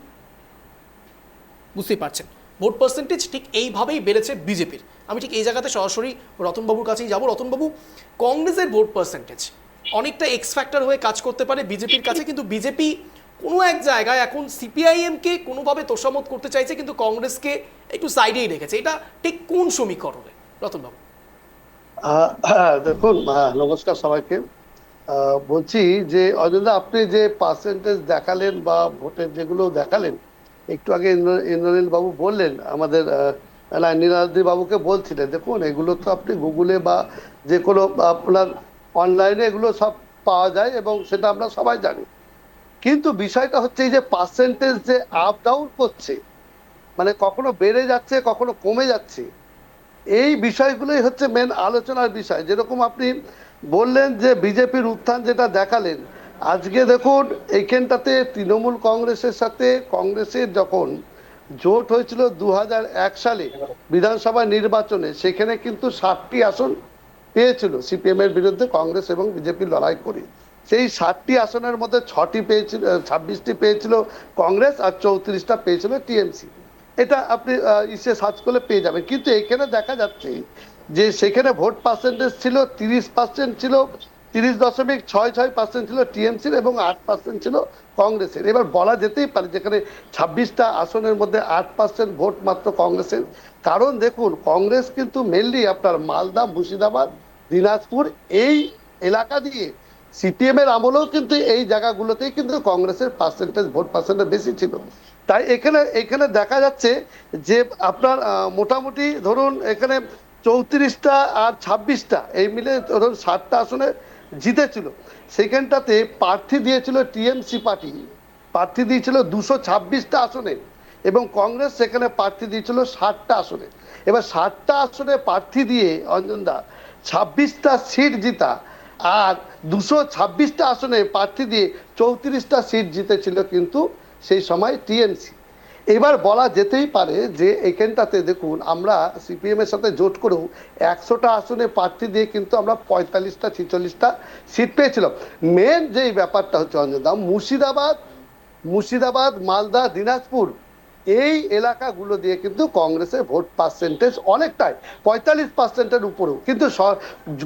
বুঝতেই পারছেন ভোট পার্সেন্টেজ ঠিক এইভাবেই বেড়েছে বিজেপির। আমি ঠিক এই জায়গাতে সরাসরি রতনবাবুর কাছেই যাব। রতনবাবু, কংগ্রেসের ভোট পার্সেন্টেজ অনেকটা এক্স ফ্যাক্টর হয়ে কাজ করতে পারে বিজেপির কাছে, কিন্তু বিজেপি কোনো এক জায়গায় এখন সিপিআইএমকে কোনোভাবে তোষামত করতে চাইছে, কিন্তু কংগ্রেসকে একটু সাইডেই রেখেছে। এটা ঠিক কোন সমীকরণে রতনবাবু? দেখুন, নমস্কার সবাইকে। বলছি যে অযোধ্যা, আপনি যে পার্সেন্টেজ দেখালেন বা ভোটের যেগুলো দেখালেন, একটু আগে ইন্দ্রনীল বাবু বললেন, আমাদের নীলাদ্রি বাবুকে বলছিলেন, দেখুন এগুলো তো আপনি গুগলে বা যে কোনো আপনার অনলাইনে এগুলো সব পাওয়া যায় এবং সেটা আমরা সবাই জানি। কিন্তু বিষয়টা হচ্ছে এই যে পার্সেন্টেজ যে আপ ডাউন করছে, মানে কখনো বেড়ে যাচ্ছে কখনো কমে যাচ্ছে, এই বিষয়গুলোই হচ্ছে মেন আলোচনার বিষয়। যেরকম আপনি বললেন যে বিজেপির উত্থান যেটা দেখালেন, আজকে দেখুন এইখানটাতে তৃণমূল কংগ্রেসের সাথে কংগ্রেসের যখন জোট হয়েছিল 2001 সালে বিধানসভা নির্বাচনে, সেখানে কিন্তু 60টি আসন পেয়েছিল সিপিএম এর বিরুদ্ধে কংগ্রেস এবং বিজেপি লড়াই করে। সেই 60টি আসনের মধ্যে 6টি পেয়েছিল, 26টি পেয়েছিল কংগ্রেস আর 34টা পেয়েছিল টিএমসি। এটা আপনি ইসে সার্চ করলে পেয়ে যাবেন। কিন্তু এখানে দেখা যাচ্ছে যে সেখানে ভোট পার্সেন্টেজ ছিল 30% ছিল 30.66% ছিল টিএমসির এবং 8% ছিল কংগ্রেসের। এবার বলা যেতেই পারে যেখানে 26টা আসনের মধ্যে 8% ভোট মাত্র কংগ্রেসের। কারণ দেখুন কংগ্রেস কিন্তু মেনলি আপনার মালদা, মুর্শিদাবাদ, দিনাজপুর এই এলাকা দিয়ে সিপিএম এর আমলেও কিন্তু এই জায়গাগুলোতেই কিন্তু কংগ্রেসের পার্সেন্টেজ ভোট পার্সেন্টেজ বেশি ছিল। তাই এখানে দেখা যাচ্ছে যে আপনার মোটামুটি ধরুন এখানে 34টা আর 26টা এই মিলে ধরুন 60টা আসনে জিতেছিল। সেখানটাতে প্রার্থী দিয়েছিল টিএমসি পার্টি, প্রার্থী দিয়েছিল 226টা আসনে এবং কংগ্রেস সেখানে প্রার্থী দিয়েছিল 60টা আসনে। এবার 60টা আসনে প্রার্থী দিয়ে অঞ্জনদা 26টা সিট জিতা আর 226টা আসনে প্রার্থী দিয়ে 34টা সিট জিতেছিল কিন্তু সেই সময় টিএমসি। এবার বলা যেতেই পারে যে এখানটাতে দেখুন আমরা সিপিএম এর সাথে জোট করেও 100টা আসনে প্রার্থী দিয়ে কিন্তু আমরা 45টা 46টা সিট পেয়েছিলাম। মেন যেই ব্যাপারটা হচ্ছে অঞ্জনদা, মুর্শিদাবাদ, মালদা, দিনাজপুর এই এলাকাগুলো দিয়ে কিন্তু কংগ্রেসের ভোট পার্সেন্টেজ অনেকটাই 45%-এর উপরেও, কিন্তু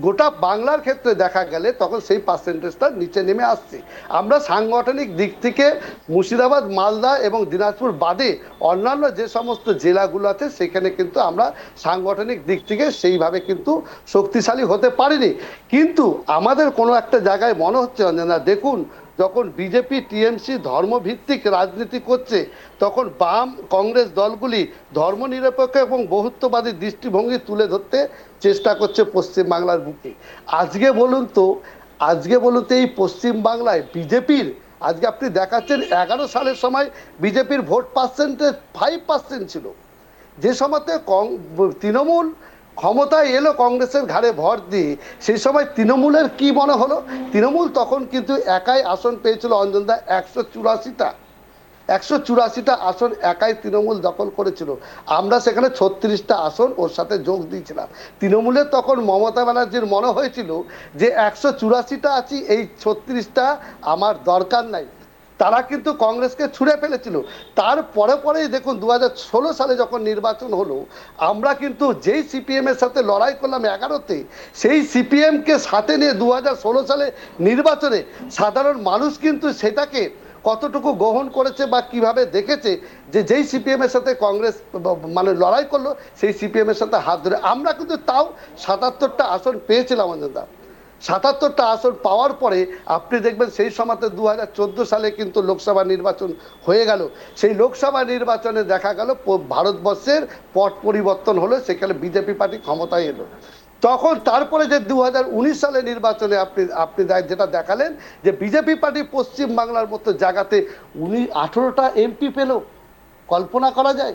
গোটা বাংলার ক্ষেত্রে দেখা গেলে তখন সেই পার্সেন্টেজটা নিচে নেমে আসছে। আমরা সাংগঠনিক দিক থেকে মুর্শিদাবাদ, মালদা এবং দিনাজপুর বাদে অন্যান্য যে সমস্ত জেলাগুলো আছে সেখানে কিন্তু আমরা সাংগঠনিক দিক থেকে সেইভাবে কিন্তু শক্তিশালী হতে পারিনি। কিন্তু আমাদের কোনো একটা জায়গায় মনে হচ্ছে অঞ্জনা, দেখুন যখন বিজেপি টিএমসি ধর্মভিত্তিক রাজনীতি করছে তখন বাম কংগ্রেস দলগুলি ধর্মনিরপেক্ষ এবং বহুত্ববাদী দৃষ্টিভঙ্গি তুলে ধরতে চেষ্টা করছে পশ্চিমবাংলার বুকে। আজকে বলুন তো এই পশ্চিমবাংলায় বিজেপির আজকে আপনি দেখাচ্ছেন 11 সালের সময় বিজেপির ভোট পার্সেন্টেজ 5% ছিল। যে সময়তে তৃণমূল ক্ষমতায় এলো কংগ্রেসের ঘাড়ে ভর দিয়ে, সেই সময় তৃণমূলের কি মনে হলো? তৃণমূল তখন কিন্তু একাই আসন পেয়েছিল অঞ্জনদা 184টা আসন একাই তৃণমূল দখল করেছিল। আমরা সেখানে 36টা আসন ওর সাথে যোগ দিয়েছিলাম। তৃণমূলের তখন মমতা ব্যানার্জির মনে হয়েছিল যে 184টা আছি, এই 36টা আমার দরকার নাই। তারা কিন্তু কংগ্রেসকে ছুঁড়ে ফেলেছিল। পরেই দেখুন 2016 সালে যখন নির্বাচন হলো, আমরা কিন্তু যেই সিপিএম এর সাথে লড়াই করলাম 11তে, সেই সিপিএমকে সাথে নিয়ে 2016 সালে নির্বাচনে সাধারণ মানুষ কিন্তু সেটাকে কতটুকু গ্রহণ করেছে বা কিভাবে দেখেছে যে যেই সিপিএম এর সাথে কংগ্রেস মানে লড়াই করলো সেই সিপিএম এর সাথে হাত ধরে আমরা কিন্তু তাও 77টা আসন পেয়েছিলাম অঞ্জনদা। 77টা আসন পাওয়ার পরে আপনি দেখবেন সেই সময়তে 2014 সালে কিন্তু লোকসভা নির্বাচন হয়ে গেল। সেই লোকসভা নির্বাচনে দেখা গেল ভারতবর্ষের পট পরিবর্তন হলো, সেখানে বিজেপি পার্টি ক্ষমতায় এলো। তখন তারপরে যে 2019 সালে নির্বাচনে আপনি যেটা দেখালেন যে বিজেপি পার্টি পশ্চিমবাংলার মতো জায়গাতে 18টা এমপি পেল, কল্পনা করা যায়?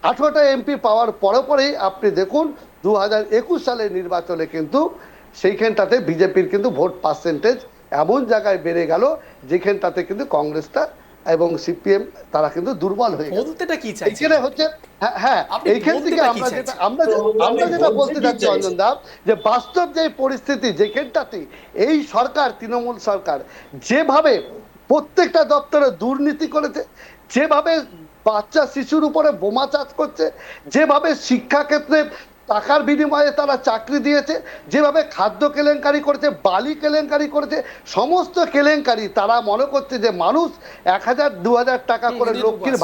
18টা এমপি পাওয়ার পরেই আপনি দেখুন 2021 সালের নির্বাচনে কিন্তু সেইখানটাতে বিজেপির কিন্তু ভোট পার্সেন্টেজ এমন জায়গায় বেড়ে গেল যেখানটাতে কিন্তু কংগ্রেসটা এবং সিপিএম তারা কিন্তু দুর্বল হয়ে গেল। বলতেটা কি চাইছেন? এইখানে হচ্ছে হ্যাঁ এইখান থেকে আমরা যেটা বলতে চাচ্ছি অঞ্জনদা, যে বাস্তব যে পরিস্থিতি যেখানটাতে এই সরকার তৃণমূল সরকার যেভাবে প্রত্যেকটা দপ্তরে দুর্নীতি করেছে, যেভাবে বাচ্চা শিশুর উপরে বোমা চাষ করছে, যেভাবে শিক্ষাক্ষেত্রে টাকার বিনিময়ে তারা চাকরি দিয়েছে, যেভাবে খাদ্য কেলেঙ্কারি করেছে, বালি কেলেঙ্কারি করেছে, সমস্ত কেলেঙ্কারি তারা মনে করছে যে মানুষ 1000-2000 টাকা করে লক্ষ্মীর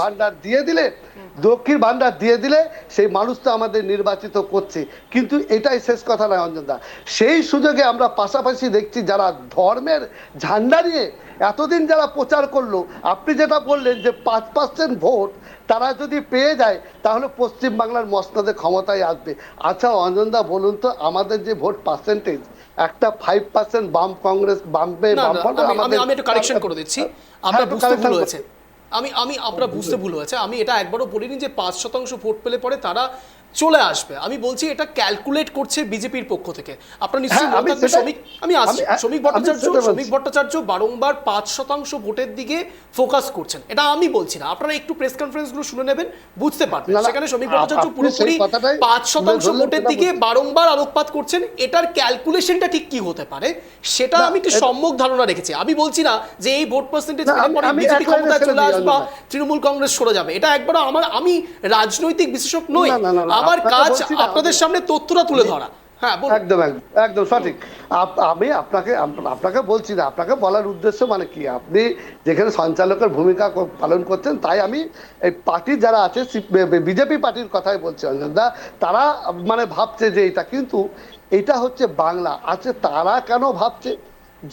ভান্ডার দিয়ে দিলে সেই মানুষটা আমাদের নির্বাচিত করছে। কিন্তু এটাই শেষ কথা নয় অঞ্জনদা, সেই সুযোগে আমরা পাশাপাশি দেখছি যারা ধর্মের ঝান্ডা নিয়ে এতদিন যারা প্রচার করলো, আপনি যেটা বললেন যে 5% ভোট তারা যদি পেয়ে যায় তাহলে পশ্চিমবাংলার মসনদে ক্ষমতায় আসবে। আচ্ছা অঞ্জনদা বলুন তো, আমাদের যে ভোট পার্সেন্টেজ একটা 5% বাম কংগ্রেস আমি একটু কারেকশন করে দিচ্ছি, আপনার বুঝতে ভুল হয়েছে। আপনার বুঝতে ভুল হয়েছে। আমি এটা একবারও বলিনি যে 5% ভোট পেলে পরে তারা চলে আসবে। আমি বলছি এটা ক্যালকুলেট করছে বিজেপির পক্ষ থেকে। আপনারা নিশ্চয়ই শ্রমিক ভট্টাচার্য বারংবার 5% ভোটের দিকে ফোকাস করছেন, এটা আমি বলছি না। আপনারা একটু প্রেস কনফারেন্স গুলো শুনে নেবেন, বুঝতে পারবেন। সেখানে শ্রমিক ভট্টাচার্য পুরোপুরি 5% ভোটের দিকে বারংবার আলোকপাত করছেন। এটার ক্যালকুলেশনটা ঠিক কি হতে পারে সেটা আমি একটু সম্যক ধারণা রেখেছি। আমি বলছি না যে এই ভোট পার্সেন্টেজ বিজেপি ক্ষমতায় চলে আসবে বা তৃণমূল কংগ্রেস সরে যাবে। এটা একবারও আমি রাজনৈতিক বিশেষজ্ঞ নই। আমার কাজ আপনাদের সামনে তথ্যটা তুলে ধরা। হ্যাঁ বলুন। একদম একদম একদম সঠিক। আমি আপনাকে বলছি না, আপনাকে বলার উদ্দেশ্য মানে কি, আপনি যেখানে সঞ্চালকের ভূমিকা পালন করছেন, তাই আমি এই পার্টির যারা আছে বিজেপি পার্টির কথাই বলছি অঞ্জনদা, তারা মানে ভাবছে যে এটা, কিন্তু এটা হচ্ছে বাংলা আছে, তারা কেন ভাবছে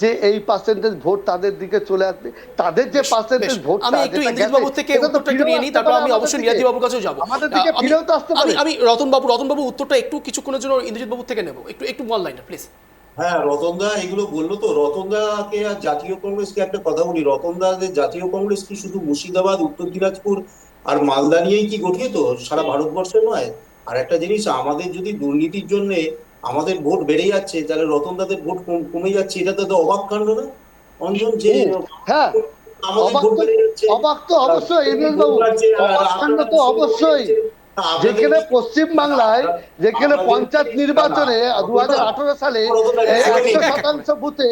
যে এই পার্সেন্টেজ ভোট তাদের দিকে চলে আসবে? তাদের যে পার্সেন্টেজ ভোট, আমি একটু ইন্দ্রিজ বাবু থেকে উত্তরটা একটু নিয়ে নিই, তারপর আমি অবশ্যই নিয়াতি বাবুর কাছেও যাবো। আমাদের দিকে ফিরেও তো আসতে পারে। আমি রতন বাবু উত্তরটা একটু কিছুক্ষণের জন্য ইন্দ্রিজ বাবু থেকে নেবো, একটু ওয়ান লাইনার প্লিজ। হ্যাঁ, রতনদা এগুলো বললো তো। রতনদাকে আর জাতীয় কংগ্রেসকে একটা কথা বলি, রতনদা যে জাতীয় কংগ্রেস কি শুধু মুর্শিদাবাদ, উত্তর দিনাজপুর আর মালদা নিয়েই কি গঠিত? সারা ভারতবর্ষে নয়। আর একটা জিনিস, আমাদের যদি দুর্নীতির জন্য আমাদের ভোট বেড়ে যাচ্ছে, তাহলে রতনদাদের ভোট কমে যাচ্ছে, এটা তো অবাক কাণ্ড না অঞ্জন? যে হ্যাঁ, আমাদের অবাক ভোট তো, বেড়ে যাচ্ছে, অবাক তো অবশ্যই ইন্দ্রিজ বাবু, অবাক কাণ্ড তো অবশ্যই। যেখানে পশ্চিম বাংলায়, যেখানে পঞ্চায়েত নির্বাচনে 2018 সালে 100% বুথে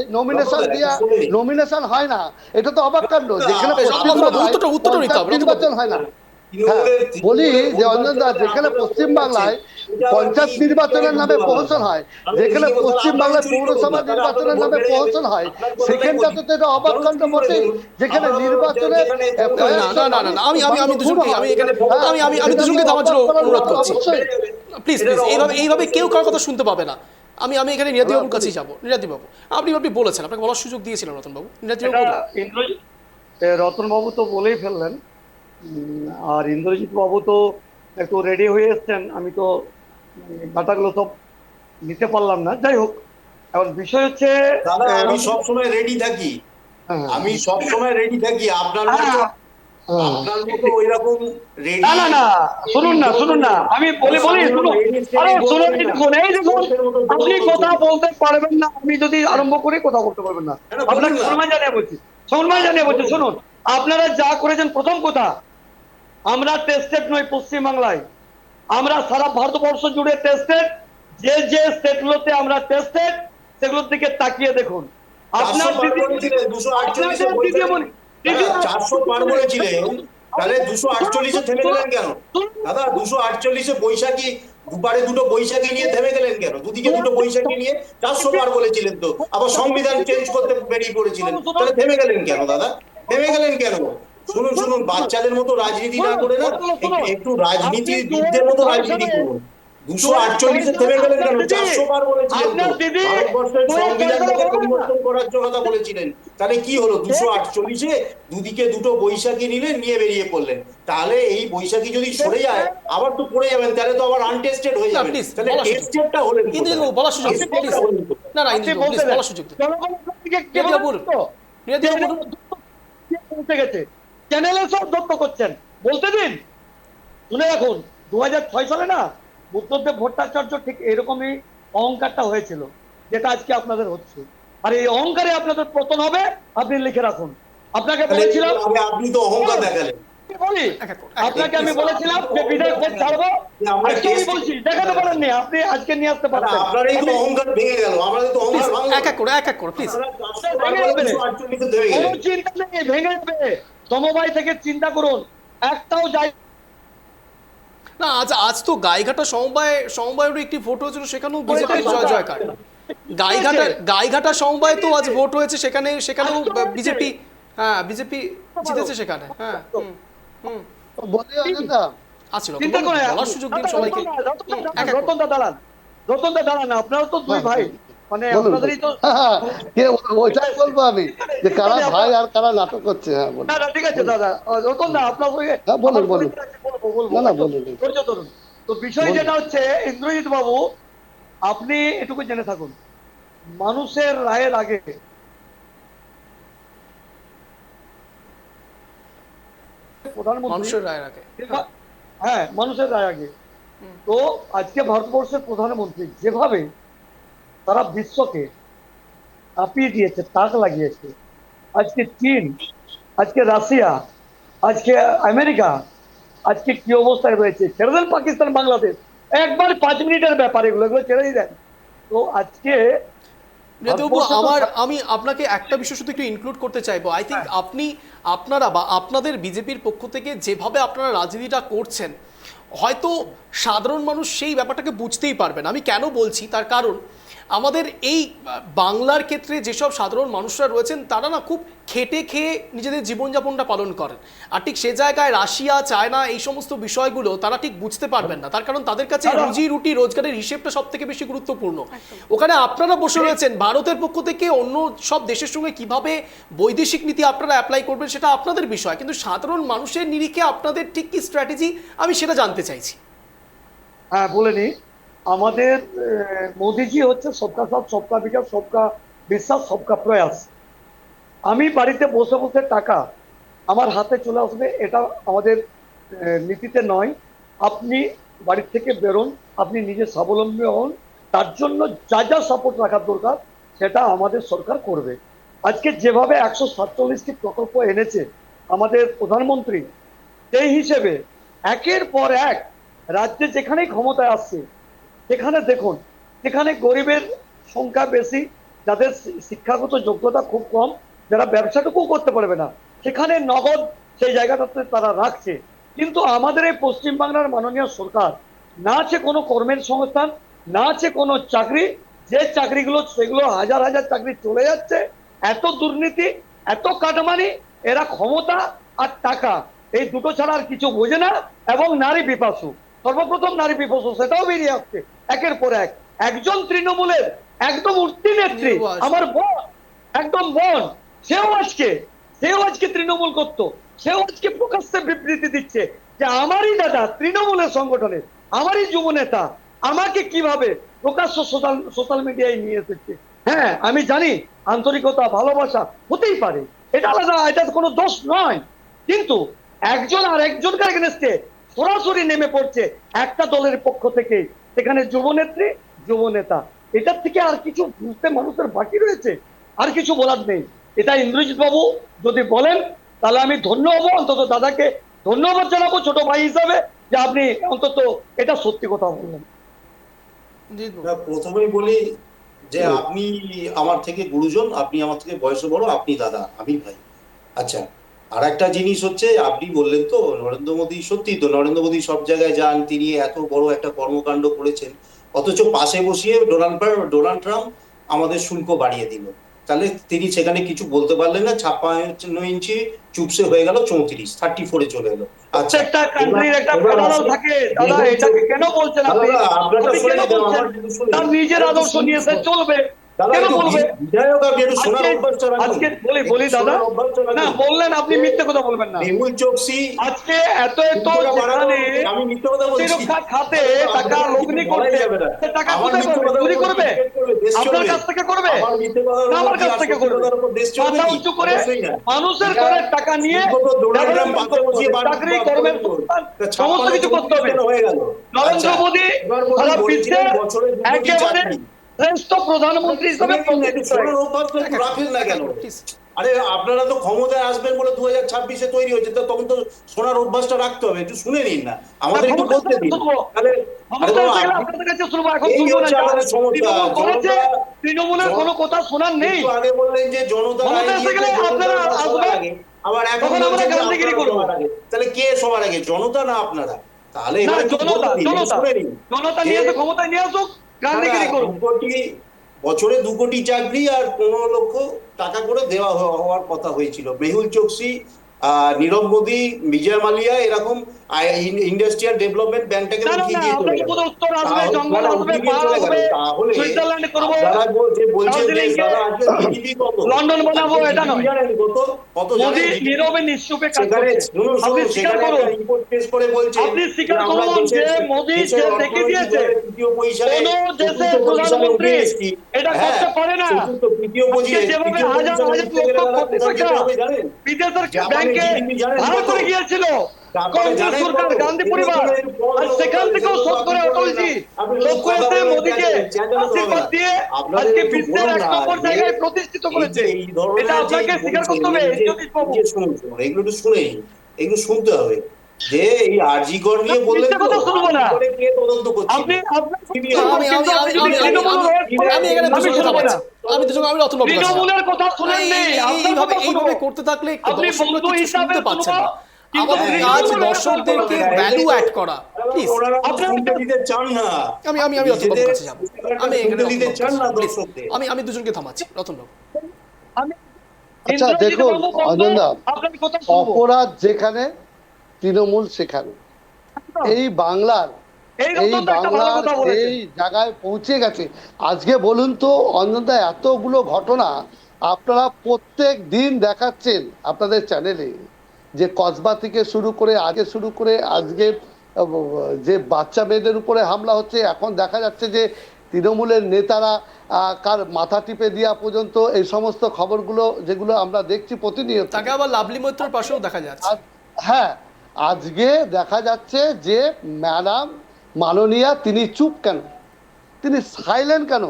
নমিনেশন হয় না, এটা তো অবাক কাণ্ড। যেখানে পশ্চিম বাংলায় পঞ্চায়েত নির্বাচন হয় না, হ্যাঁ বলি যে অঞ্জন দা, যেখানে পশ্চিম বাংলায় পঞ্চায়েত নির্বাচনের নামে প্রহসন হয়, যেখানে পশ্চিম বাংলায় পৌরসভা নির্বাচনের নামে প্রহসন হয়, সেখানটাতে তো এটা অবাক কাণ্ড বটেই। যেখানে নির্বাচনে আমি দুজনকে থামার জন্য অনুরোধ করছি, প্লিজ এইভাবে কেউ কারোর কথা শুনতে পাবে না। আমি এখানে নিরাতি বাবুর কাছেই যাবো। নিরাতি বাবু, আপনি বলেছেন, আপনাকে বলার সুযোগ দিয়েছিলেন রতন বাবু। নিরাতি বাবু, রতন বাবু তো বলেই ফেললেন, আর ইন্দ্রজিৎ বাবু তো একটু রেডি হয়ে এসছেন, আমি তো ডাটাগুলো সব নিতে পারলাম না। যাই হোক, এখন বিষয় হচ্ছে দাদা, আমি সবসময় রেডি থাকি, আমি সবসময় রেডি থাকি। আপনার মতো ওই রকম রেডি না, শুনুন না, আমি বলি শুনুন। আরে শুনুন, এই দেখুন, আপনি কথা বলতে পারবেন না, আমি যদি আরম্ভ করি কথা বলতে পারবেন না। আপনাকে সম্মান জানিয়ে বলছি, শুনুন। আপনারা যা করেছেন, প্রথম কথা, আমরা টেস্টেড নই পশ্চিমবাংলায়, আমরা সারা ভারতবর্ষ জুড়ে টেস্টেড। যে স্টেটগুলোতে আমরা টেস্টেড, সেগুলোর দিকে তাকিয়ে দেখুন। আপনার 400 পার বলেছিলেন, তাহলে 248-এ থেমে গেলেন কেন দাদা? 248-এ বৈশাখী, দুপারে দুটো বৈশাখী নিয়ে থেমে গেলেন কেন? দুদিকে দুটো বৈশাখী নিয়ে 400 পার বলেছিলেন তো, আবার সংবিধান চেঞ্জ করতে বেরিয়ে পড়েছিলেন, তাহলে থেমে গেলেন কেন দাদা? থেমে গেলেন কেন? শুনুন, বাচ্চাদের মতো রাজনীতি না করে না, একটু রাজনীতিবিদদের মতো রাজনীতি করুন। 248-এ থেমে গেলেন কেন? 400 বার বলেছিলেন তো, ভারতবর্ষের সংবিধানটাকে পরিবর্তন করার কথা বলেছিলেন। তাহলে কি হলো? 248-এ দুদিকে দুটো বৈশাখী নিলেন, নিয়ে বেরিয়ে পড়লেন। তাহলে এই বৈশাখী যদি সরে যায়, আবার তো পড়ে যাবেন, তাহলে তো আবার আনটেস্টেড হয়ে যাবেন। তাহলে টেস্টেডটা হলেন ইন্দ্রিজ বাবু বলার সুযোগ দিন, প্লিজ। না ইন্দ্রিজ বাবু, প্লিজ বলার সুযোগ দিন। নিরাতি বাবু পৌঁছে গেছে, চ্যানেলে সব দত্ত করছেন, বলতে দিন। শুনে রাখুন, 2006 সালে না বুদ্ধদেব ভট্টাচার্য ঠিক এরকমই অহংকারটা হয়েছিল, যেটা আজকে আপনাদের হচ্ছে। আর এই অহংকারে আপনাদের পতন হবে, আপনি লিখে রাখুন। আপনাকে বলেছিলাম, আপনি তো অহংকার দেখালেন। বলি আপনাকে, আমি বলেছিলাম যে বিধায়ক পদ ছাড়বো, আজকে আমি বলছি, দেখাতে পারেননি আপনি, আজকে নিয়ে আসতে পারতেন। আপনার এই তো অহংকার ভেঙে গেল, আমাদের তো অহংকার ভাঙলো। এক এক করে প্লিজ। কোনো চিন্তা নেই, ভেঙে যাবে। সমবায় থেকে চিন্তা করুন, একটাও জায়গা না, আজ তো গাইঘাটা সমবায়ের একটি ভোট হয়েছিল, সেখানেও বিজেপি জয়কার। গাইঘাটা সমবায় তো আজ ভোট হয়েছে, সেখানেও বিজেপি জিতেছে সেখানে। হ্যাঁ, বলি অঞ্জন দা, আচ্ছা বলার সুযোগ দিন সবাইকে। রতন দা দাঁড়ান, আপনারা তো দুই ভাই, মানে আপনাদেরই তো। ওইটাই বলবো আমি, যে কারা ভাই আর কারা নাটক করছে। হ্যাঁ বলুন। না ঠিক আছে দাদা, রতন দা আপনার সঙ্গে বলুন। বলুন। তো বিষয় যেটা হচ্ছে, ইন্দ্রজিৎ বাবু, আপনি এটুকু জেনে থাকুন, মানুষের রায়ের আগে মানুষের রায়ের আগে, হ্যাঁ মানুষের রায় আগে। তো আজকে ভারতবর্ষের প্রধানমন্ত্রী যেভাবে তারা বিশ্বকে কাঁপিয়ে দিয়েছে, তাক লাগিয়েছে, আজকে চীন, আজকে রাশিয়া, আজকে আমেরিকা, আজকে কি অবস্থায় রয়েছে, ছেড়ে দেন পাকিস্তান, বাংলাদেশ, একবার 5 মিনিটের ব্যাপার, এগুলো ছেড়েই দেন। তো আজকে আমি আপনাকে একটা বিষয় শুধু একটু ইনক্লুড করতে চাইবো। আই থিঙ্ক আপনারা বা আপনাদের বিজেপির পক্ষ থেকে যেভাবে আপনারা রাজনীতিটা করছেন, হয়তো সাধারণ মানুষ সেই ব্যাপারটাকে বুঝতেই পারবে না। আমি কেন বলছি তার কারণ আমাদের এই বাংলার ক্ষেত্রে যেসব সাধারণ মানুষরা রয়েছেন তারা না খুব খেটে খেয়ে নিজেদের জীবনযাপনটা পালন করেন, আর ঠিক সে জায়গায় রাশিয়া চায়না এই সমস্ত বিষয়গুলো তারা ঠিক বুঝতে পারবেন না, তার কারণ তাদের কাছে রুজি রুটি রোজগারের হিসেবটা সব থেকে বেশি গুরুত্বপূর্ণ। ওখানে আপনারা বসে রয়েছেন, ভারতের পক্ষ থেকে অন্য সব দেশের সঙ্গে কিভাবে বৈদেশিক নীতি আপনারা অ্যাপ্লাই করবেন সেটা আপনাদের বিষয়, কিন্তু সাধারণ মানুষের নিরিখে আপনাদের ঠিক কি স্ট্র্যাটেজি আমি সেটা জানতে চাইছি। হ্যাঁ, বলে নি, আমাদের মোদিজি হচ্ছে সবকা সাথ সবকা বিকাশ সবকা বিশ্বাস সবকা প্রয়াস। আমি বাড়িতে বসে বসে টাকা আমার হাতে চলে আসবে এটা আমাদের নীতিতে নয়। আপনি বাড়ি থেকে বেরোন, আপনি নিজে স্বাবলম্বী হন, তার জন্য যা যা সাপোর্ট রাখার দরকার সেটা আমাদের সরকার করবে। আজকে যেভাবে 147টি প্রকল্প এনেছে আমাদের প্রধানমন্ত্রী, সেই হিসেবে একের পর এক রাজ্যে যেখানেই ক্ষমতায় আসছে সেখানে দেখুন, যেখানে গরিবের সংখ্যা বেশি, যাদের শিক্ষাগত যোগ্যতা খুব কম, যারা ব্যবসাটুকু করতে পারবে না, সেখানে নগদ সেই জায়গাটাতে তারা রাখছে। কিন্তু আমাদের এই পশ্চিমবাংলার মাননীয় সরকার না আছে কোনো কর্মের সংস্থান, না আছে কোনো চাকরি, যে চাকরিগুলো সেগুলো হাজার হাজার চাকরি চলে যাচ্ছে। এত দুর্নীতি, এত কাটমানি, এরা ক্ষমতা আর টাকা এই দুটো ছাড়া আর কিছু বোঝে না। এবং নারী বিপাসু, সর্বপ্রথম নারী বিপাসু সেটাও বেরিয়ে আসছে একের পর এক। একজন তৃণমূলের একদম উঠতি নেত্রী, আমার বোন, একদম বোন, সেও আজকে তৃণমূল করতো, সেও আজকে প্রকাশ্যে বিবৃতি দিচ্ছে যে আমারই দাদা তৃণমূলের সংগঠনের, আমারই যুব নেতা আমাকে কিভাবে প্রকাশ্য সোশ্যাল মিডিয়ায় নিয়ে এসেছে। হ্যাঁ, আমি জানি আন্তরিকতা ভালোবাসা হতেই পারে, এটা আলাদা, এটা কোনো দোষ নয়, কিন্তু একজন আর একজনকে এগেনস্টে সরাসরি নেমে পড়ছে একটা দলের পক্ষ থেকে, সেখানে যুবনেত্রী যুব নেতা। এটার থেকে আর কিছু বুঝতে মানুষের বাকি রয়েছে? আর কিছু বলার নেই। এটা ইন্দ্রজিৎ বাবু যদি বলেন তাহলে আমি ধন্য হবো, অন্তত দাদাকে ধন্যবাদ জানাবো ছোট ভাই হিসাবে যে আপনি অন্তত এটা সত্যি কথা বললেন। প্রথমেই বলি যে আপনি আমার থেকে গুরুজন, আপনি আমার থেকে বয়সে বড়, আপনি দাদা, আমি ভাই। আচ্ছা, আর একটা জিনিস হচ্ছে, আপনি বললেন তো নরেন্দ্র মোদী, সত্যি তো নরেন্দ্র মোদী সব জায়গায় যান, তিনি এত বড় একটা কর্মকাণ্ড করেছেন, অথচ পাশে বসিয়ে ডোনাল্ড ট্রাম্প আমাদের শুল্ক বাড়িয়ে দিল। তাহলে তিনি সেখানে কিছু বলতে পারলেন না, 56 ইঞ্চি চুপসে হয়ে গেল 34 চলে এলো। আচ্ছা, একটা কান্ট্রির একটা ফেডারাল থাকে দাদা, এটাকে কেন বলছেন আপনি? তার নিজের আদর্শ নিয়ে সে চলবে, কেন বলবে? আজকে বলি দাদা, না বললেন আপনি মিথ্যে কথা বলবেন না। মেহুল চোকসি আজকে এত প্রতিরক্ষা খাতে টাকা লগ্নি করতে, টাকা কোথায় করবে? চুরি করবে? আপনার কাছ থেকে করবে, আমার কাছ থেকে করবে? মাথা উঁচু করে মানুষের ঘরের টাকা নিয়ে চাকরি, কর্মের সমস্ত কিছু করতে হবে। নরেন্দ্র মোদী সারা বিশ্বের একেবারে শ্রেষ্ঠ প্রধানমন্ত্রী হিসেবে রাখেন না কেন? আরে আপনারা তো ক্ষমতায় আসবেন বলে 2026-এ তৈরি হয়েছে, তো তখন তো শোনার অভ্যাসটা রাখতে হবে। একটু শুনে নিন না, আমাদের একটু বলতে দিন। তৃণমূলের কোনো কথা শোনার নেই। আগে বললেন যে জনতা, আবার এখন তাহলে কে সবার আগে, জনতা না আপনারা? তাহলে জনতা নিয়ে এসে ক্ষমতায় নিয়ে আসুক, গান্ধীগিরি করুক। বছরে 2 কোটি চাকরি আর 15 লক্ষ টাকা করে দেওয়া হওয়ার কথা হয়েছিল। মেহুল চোকসি, নীরব মোদী, বিজয় মালিয়া এরকম ইন্ডাস্ট্রিয়াল ডেভেলপমেন্ট ব্যাংকটাকে উঠিয়ে দিয়ে চলে গেল। লন্ডন বানাবো এটা নয়, কত মোদী নীরবে নিঃশুপে কাজ করছে। আপনি স্বীকার করুন, আপনি স্বীকার করুন যে মোদী যে দেখে দিয়েছে কোন দেশের প্রধানমন্ত্রী এটা করতে পারে না। যেভাবে হাজার হাজার লক্ষ কোটি টাকা বিদেশের ব্যাংকে ধার করে গিয়েছিল কংগ্রেস সরকার, গান্ধী পরিবার, আর সেখান থেকেও শোধ করে অটলজি শোধ করেছে, মোদীকে আশীর্বাদ দিয়ে আজকে বিশ্বের 1 নম্বর জায়গায় প্রতিষ্ঠিত করেছে। এটা আপনাকে স্বীকার করতে হবে। এগুলো একটু শুনে, এগুলো শুনতে হবে যে এই আরজিকর নিয়ে বললেন তো, কে তদন্ত করছে? এইভাবে করতে থাকলে শুনতে পাচ্ছেন না। কিন্তু আমাদের কাজ দর্শকদেরকে ভ্যালু অ্যাড করা, প্লিজ। ওনারা তো শুনতে দিতে চান না। আমি রতনবাবুর কাছে যাবো। আমি এখানে শুনতে দিতে চান না রতনবাবু, please। দর্শকদের। আমি দুজনকে থামাচ্ছি, রতনবাবু। আমি আচ্ছা ইন্দ্রজিৎ দেখুন বাবু বন্ধ, অজন্তা, আপনার কথা শুনবো। অপরাধ যেখানে তৃণমূল সেখানে, এই বাংলার এই রতন দা একটা ভালো কথা বলেছেন। এই জায়গায় পৌঁছে গেছে। আজকে বলুন তো অঞ্জনদা, এতগুলো ঘটনা আপনারা প্রত্যেক দিন দেখাচ্ছেন আপনাদের চ্যানেলে, যে কসবা থেকে শুরু করে আজকে যে বাচ্চা মেয়েদের উপরে হামলা হচ্ছে, এখন দেখা যাচ্ছে যে তৃণমূলের নেতারা কার মাথা টিপে দেওয়া পর্যন্ত, এই সমস্ত খবরগুলো যেগুলো আমরা দেখছি প্রতিনিয়ত। তাকে আবার লাভলি মৈত্রর পাশেও দেখা যাচ্ছে। হ্যাঁ, আজকে দেখা যাচ্ছে যে ম্যাডাম মাননীয়া তিনি চুপ কেন, তিনি সাইলেন্ট কেন,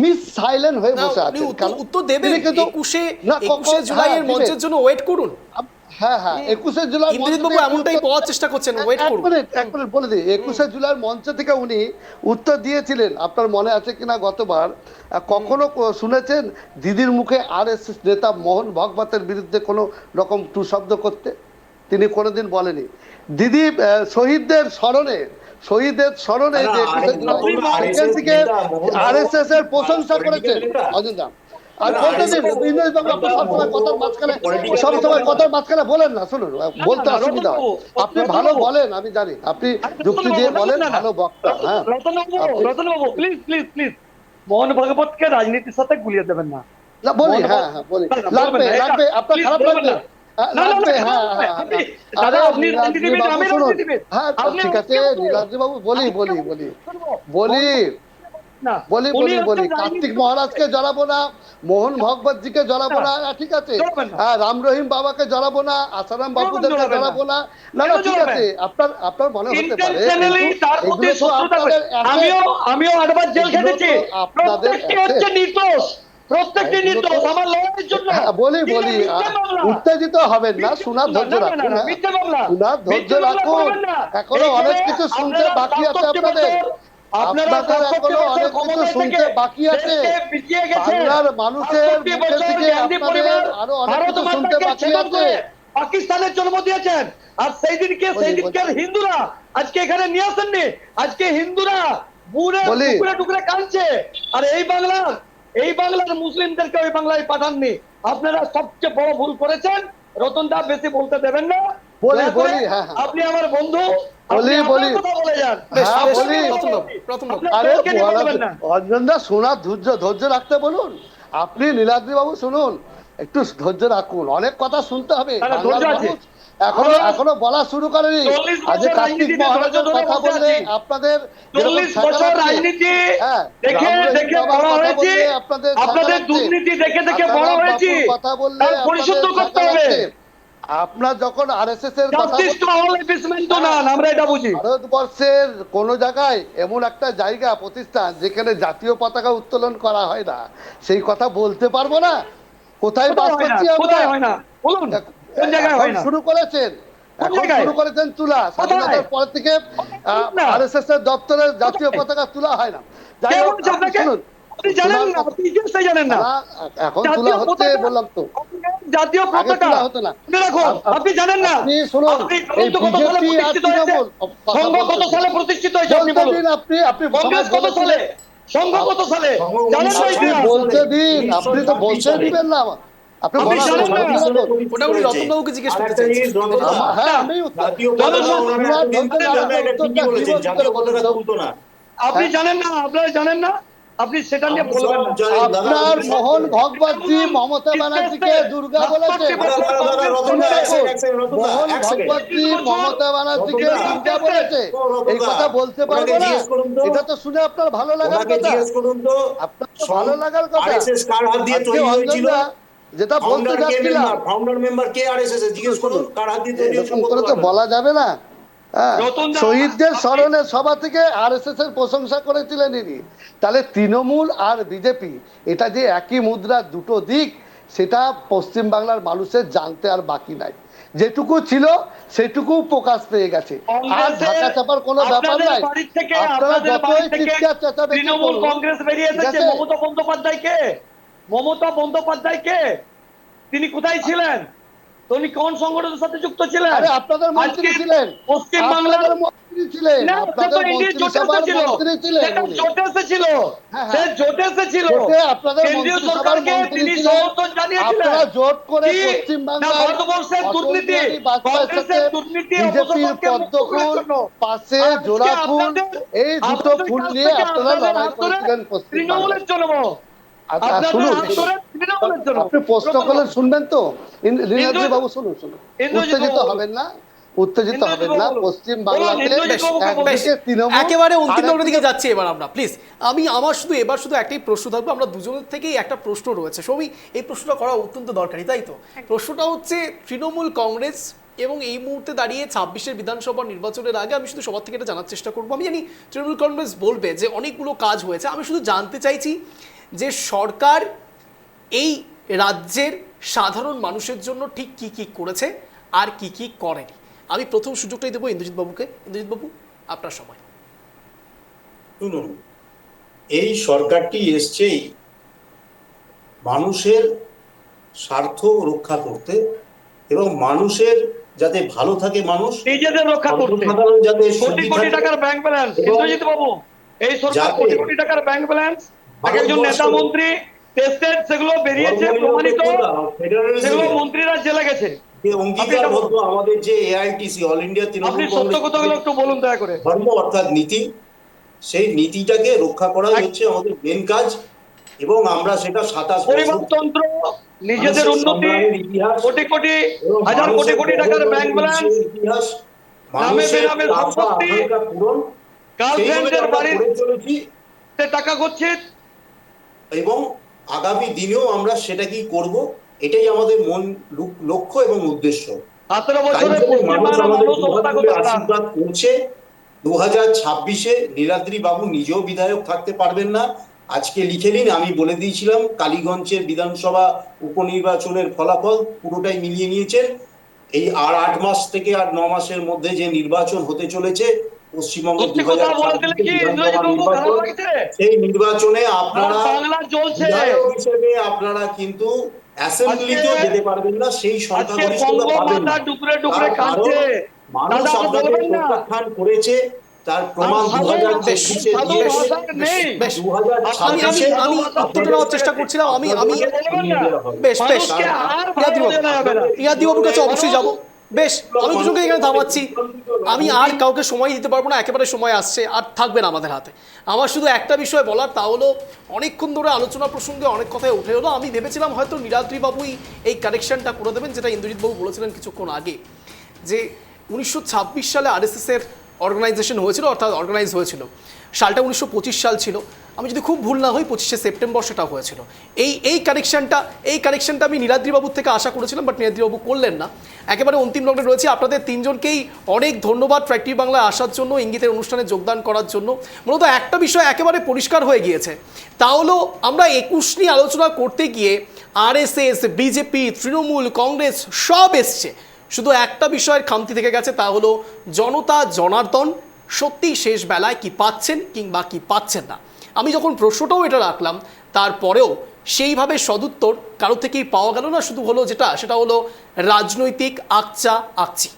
মিস সাইলেন্ট হয়ে না, বসে উনি আছেন কেন? উত্তর দেবেন। তিনি কিন্তু 21শে জুলাইয়ের মঞ্চের জন্য ওয়েট করুন। হ্যাঁ 21শে জুলাই ইন্দ্রজিৎ বাবু এমনটাই পাওয়ার চেষ্টা করছেন, ওয়েট করুন। এক মিনিট বলে দিই, 21শে জুলাইয়ের মঞ্চ থেকে উনি উত্তর দিয়েছিলেন, আপনার মনে আছে কিনা গতবার। কখনো শুনেছেন দিদির মুখে আরএসএস নেতা মোহন ভাগবতের বিরুদ্ধে কোনো রকম টু শব্দ করতে? তিনি কোনোদিন বলেনি। দিদি শহীদদের স্মরণে যে 21শে জুলাই সেখান থেকে আরএসএস এর প্রশংসা করেছেন অযোধ্যা। আর বলতে দিন ইন্দ্রজিৎ বাবু, আপনি সবসময় কথার মাঝখানে বলেন না, শুনুন, বলতে অসুবিধা হয়। আপনি ভালো বলেন, আমি জানি আপনি যুক্তি দিয়ে বলেন, ভালো বক্তা। হ্যাঁ রতনবাবু প্লিজ প্লিজ প্লিজ, মোহন ভাগবতকে রাজনীতির সাথে গুলিয়ে দেবেন না। না বলি, হ্যাঁ বলি, লাগবে আপনার খারাপ লাগবে, দাদা আপনি রাজনীতিবিদ, আমি রাজনীতিবিদ। হ্যাঁ ঠিক আছে নীলাদ্রি বাবু, বলি কার্তিক মহারাজকে জড়াবো না, মোহন ভগবতজিকে জড়াবো না, ঠিক আছে, হ্যাঁ রাম রহিম বাবাকে জড়াবো না, আসারাম বাবুদেরকে জড়াবো না, না ঠিক আছে, আপনার মনে হতে পারে আমিও 8 বার জেল খেটেছি, প্রত্যেকটি হচ্ছে নির্দোষ, প্রত্যেকটি নির্দোষ আমার লড়াইয়ের জন্য। বলি উত্তেজিত হবেন না, শোনার ধৈর্য রাখুন, শোনার ধৈর্য রাখুন, এখনো অনেক কিছু শুনতে বাকি আছে আপনাদের এখনো অনেক কিছু শুনতে বাকি আছে, বাংলার মানুষের মুখে থেকে আপনাদের আরো অনেক কিছু শুনতে বাকি আছে। পাকিস্তানের জন্ম দিয়েছেন, আর সেই দিনকে হিন্দুরা আজকে এখানে নিয়ে আসেননি, আজকে হিন্দুরা টুকরে টুকরে কাঁদছে, আর এই বাংলার মুসলিমদেরকে ওই বাংলায় পাঠাননি। আপনারা সবচেয়ে বড় ভুল করেছেন। রতন দা বেশি বলতে দেবেন না, বলি হ্যাঁ আপনি আমার বন্ধু, বলি কথা বলে যান। আরে অঞ্জনদা শোনার ধৈর্য রাখতে বলুন, আপনি নীলাদ্রি বাবু শুনুন, একটু ধৈর্য রাখুন, অনেক কথা শুনতে হবে, এখনো বলা শুরু করেনি। আজ কার্তিক মহারাজের কথা বললে আপনাদের আপনাদের দুর্নীতি দেখে বড় হয়েছি, কথা বললে আপনার যখন আরএসএস এর কথা, আমরা এটা বুঝি, ভারতবর্ষের কোন জায়গায় এমন একটা জায়গা প্রতিষ্ঠান যেখানে জাতীয় পতাকা উত্তোলন করা হয় না, সেই কথা বলতে পারবো না? কোথায় বাস করছি আমরা? শুরু করেছেন তুলা, স্বাধীনতার পর থেকে আরএসএস এর দপ্তরের জাতীয় পতাকা তোলা হয় না। যাই হোক, এখন তোলা হচ্ছে, বললাম তো জাতীয় পতাকা হতো না। আপনি জানেন না, শুনুন, এই বিজেপি আর তৃণমূল সংঘ কত সালে প্রতিষ্ঠিত হয়েছে? আপনি কংগ্রেস কত সালে, সংঘ কত সালে জানেন না? বলতে দিন, আপনি তো বলতে দিবেন না, আপনি রতনবাবুকে জিজ্ঞেস করতে চাইছি। আপনি জানেন না, আপনারা জানেন না, আপনি সেটা নিয়ে বলবেন না। আপনার মোহন ভগবতজি মমতা ব্যানার্জিকে দুর্গা বলেছে, মোহন ভগবতজি মমতা ব্যানার্জিকে দুর্গা বলেছে, এই কথা বলতে পারবো না? এটা তো শুনে আপনার ভালো লাগার কথা, আপনার ভালো লাগার কথা। যেটা বলতে যাচ্ছিলাম, ফাউন্ডার মেম্বার কে আরএসএস জিজ্ঞেস করুন, কার হাত দিয়ে তৈরি তো বলা যাবে না। শহীদদের স্মরণে সভা থেকে আরএসএস এর প্রশংসা করেছিলেন ইনি। তাহলে তৃণমূল আর বিজেপি এটা যে একই মুদ্রার দুটো দিক, সেটা পশ্চিম বাংলার মানুষের জানতে আর বাকি নাই। যেটুকু ছিল সেটুকু প্রকাশ পেয়ে গেছে, আর ঢাকা চাপার কোনো ব্যাপার নাই। আপনারা যতই চিৎকার চেঁচামেচি করুন, কংগ্রেস বেরিয়ে এসেছে, মমতা বন্দ্যোপাধ্যায়কে তিনি কোথায় ছিলেন? উনি কোন সংগঠনের সাথে যুক্ত ছিলেন? আরে আপনাদের মন্ত্রী আজকে ছিলেন, পশ্চিমবাংলার আপনাদের মন্ত্রী ছিলেন, না, আপনাদের সেটা ইন্ডিয়া জোটে মন্ত্রিসভার এসেছিল। মন্ত্রী ছিলেন সেটা উনি। জোটে এসেছিল। হ্যাঁ, সে হ্যাঁ। জোটে এসেছিল। জোটে আপনাদের কেন্দ্রীয় মন্ত্রিসভার সরকারকে মন্ত্রী তিনি ছিলেন। সমর্থন জানিয়েছিলেন। আপনারা জোট করে কি? না, পশ্চিমবাংলায় ভারতবর্ষের অটল দুর্নীতি, বিহারী বাজপেয়ীর সাথে কংগ্রেসের দুর্নীতি বিজেপির অপসম্পদকে মুক্ত পদ্ম করার ফুল, জন্য। পাশে আজকে জোড়া ফুল, আপনাদের- এই দুটো আপনাদের ফুল কাছ নিয়ে থেকে আপনারা আপনাদের লড়াই হাত ধরে করেছিলেন পশ্চিমবাংলায়। তৃণমূলের জন্য। আচ্ছা, আপনাদের শুনুন, হাত ধরে তৃণমূলের জন্য। আপনি প্রশ্ন করলেন, শুনবেন তো? নীলাদ্রি বাবু শুনুন, ইন্দ্রজিৎ উত্তেজিত বাবু হবেন না, উত্তেজিত ইন্দ্রজিৎ হবেন না। বাবু বলুন। পশ্চিম বলুন, বাংলাতে ইন্দ্রজিৎ বাবুকে বলুন। একদিকে তৃণমূল, একেবারে অন্তিম লগ্নের দিকে আরেকদিকে যাচ্ছি এবার আমরা, প্লিজ। আমার শুধু একটাই প্রশ্ন থাকবে, আমরা দুজনের থেকেই একটা প্রশ্ন রয়েছে সবই, এই প্রশ্নটা করা অত্যন্ত দরকারি, তাই তো? প্রশ্নটা হচ্ছে তৃণমূল কংগ্রেস এবং এই মুহূর্তে দাঁড়িয়ে 26-এর বিধানসভা নির্বাচনের আগে আমি শুধু সবার থেকে এটা জানার চেষ্টা করবো। আমি জানি তৃণমূল কংগ্রেস বলবে যে অনেকগুলো কাজ হয়েছে, আমি শুধু জানতে চাইছি যে সরকার এই রাজ্যের সাধারণ মানুষের জন্য ঠিক কি কি করেছে আর কি কি করেনি। আমি প্রথম সুযোগটাই দেবো ইন্দ্রজিৎ বাবুকে। ইন্দ্রজিৎ বাবু, আপনার সময়। শুনুন, এই সরকারটি এসছেই মানুষের স্বার্থ রক্ষা করতে এবং মানুষের যাতে ভালো থাকে, মানুষ নিজেদের রক্ষা করতে। জনসাধারণ যাতে কোটি সুখী কোটি থাকে। টাকার ব্যাংক ব্যালেন্স, এবং ইন্দ্রজিৎ বাবু, এই সরকার যাতে কোটি কোটি টাকার ব্যাংক ব্যালেন্স, এক একজন ভারতবর্ষ নেতা মন্ত্রী টেস্টেড, সেগুলো বেরিয়েছে প্রমাণিত, ধর্মনিরপেক্ষতা, ফেডারেলিজমে সেগুলো মন্ত্রীরা জেলে গেছে। যে অঙ্গীকারবদ্ধ আমাদের যে এআইটিসি, অল ইন্ডিয়া আপনি তৃণমূল সত্য কথাগুলো কংগ্রেস একটু বলুন দয়া করে। ধর্ম অর্থাৎ নীতি, সেই নীতিটাকে রক্ষা করাই হচ্ছে আমাদের মেন কাজ। এবং আমরা সেটা 27 বছর পরিবারতন্ত্র, নিজেদের মানুষের উন্নতি, সংগ্রামের ইতিহাস কোটি কোটি এবং হাজার কোটি মানুষের কোটি টাকার ব্যাংক ব্যালেন্স, ইতিহাস, নামে মানুষের বেনামে আশা সম্পত্তি, আকাঙ্ক্ষা পূরণ, সেইভাবে গার্লফ্রেন্ডের আমরা বাড়িতে করে চলেছি টাকা গচ্ছিত। এবং আগামী দিনেও আমরা সেটাকেই করব। এটাই আমাদের লক্ষ্য এবং উদ্দেশ্য। 17 তাই বছরে জন্য মানুষ পশ্চিমবাংলার আমাদের মানুষ দুহাত অবস্থা তুলে করতে পারে। আশীর্বাদ করছে। 2026-এ নীলাদ্রি বাবু নিজেও বিধায়ক থাকতে পারবেন না। আজকে লিখে নিন, আমি বলে দিয়েছিলাম কালীগঞ্জের বিধানসভা উপনির্বাচনের ফলাফল পুরোটাই মিলিয়ে নিয়েছেন। এই আর 8 মাস থেকে আর 9 মাসের মধ্যে যে নির্বাচন হতে চলেছে পশ্চিমবঙ্গে সত্যি কথা বলতে 2026 কি ইন্দ্রজিৎ বিধানসভা বাবু খারাপ নির্বাচন, লাগছে? সেই নির্বাচনে আপনারা বাংলা চলছে। বিধায়ক হিসেবে আপনারা কিন্তু অ্যাসেম্বলিতেও যেতে পারবেন না, সেই আজকে সংখ্যাগরিষ্ঠতা পাবেন না। বঙ্গমাতা ডুকরে ডুকরে তার কারণ কাঁদছে। মানুষ দাদা, আপনি আপনাকে বলবেন না? প্রত্যাখ্যান করেছে, তার প্রমাণ আর সাধু 2024-এ সাধু দিয়েছে। ভাষা নেই। বেশ, আমি 2026-এ আমি উত্তরটা দেওয়ার চেষ্টা করছিলাম। আমি বেশ বেশ মানুষকে আর ইয়াদি ভালো বাবু, যাবে না। ইয়াদি বাবুর কাছে অবশ্যই যাব। বেশ, আমি দুজনকে এখানে থামাচ্ছি। আমি আর কাউকে সময় দিতে পারবো না, একেবারে সময় আসছে আর থাকবে না আমাদের হাতে। আমার শুধু একটা বিষয় বলার, তা হলো অনেকক্ষণ ধরে আলোচনা প্রসঙ্গে অনেক কথাই উঠে হলো। আমি ভেবেছিলাম হয়তো নীলাদ্রি বাবুই এই কারেকশনটা করে দেবেন, যেটা ইন্দ্রজিৎ বাবু বলেছিলেন কিছুক্ষণ আগে, যে 1926 সালে আরএসএসের অর্গানাইজেশন হয়েছিল, অর্থাৎ অর্গানাইজ হয়েছিল। সালটা 1925 সাল ছিল, আমি যদি খুব ভুল না হই 25শে সেপ্টেম্বর সেটা হয়েছিল। এই কারেকশনটা আমি নীলাদ্রিবাবুর থেকে আশা করেছিলাম, বাট নীলাদ্রিবাবু করলেন না। একেবারে অন্তিম লগ্নে রয়েছে। আপনাদের তিনজনকেই অনেক ধন্যবাদ ফ্যাক্টরি বাংলায় আসার জন্য, ইঙ্গিতের অনুষ্ঠানে যোগদান করার জন্য। মূলত একটা বিষয় একেবারে পরিষ্কার হয়ে গিয়েছে, তা হলো আমরা 21 নিয়ে আলোচনা করতে গিয়ে আরএসএস, বিজেপি, তৃণমূল, কংগ্রেস সব এসছে, শুধু একটা বিষয়ের খামতি থেকে গেছে, তা হলো জনতা জনার্দন সত্যিই শেষ বেলায় কি পাচ্ছেন কিংবা কি পাচ্ছেন না। আমি যখন প্রশ্নটাও এটা রাখলাম, তারপরেও সেইভাবে সদুত্তর কারো থেকেই পাওয়া গেল না। শুধু হলো সেটা হলো রাজনৈতিক আকচা আকচি,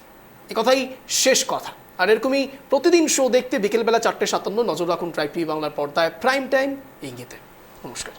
কথাই শেষ কথা। আর এরকমই প্রতিদিন শো দেখতে বিকেলবেলা 4:57 নজর রাখুন ট্রাইব টিভি বাংলার পর্দায়, প্রাইম টাইম ইঙ্গিতে। নমস্কার।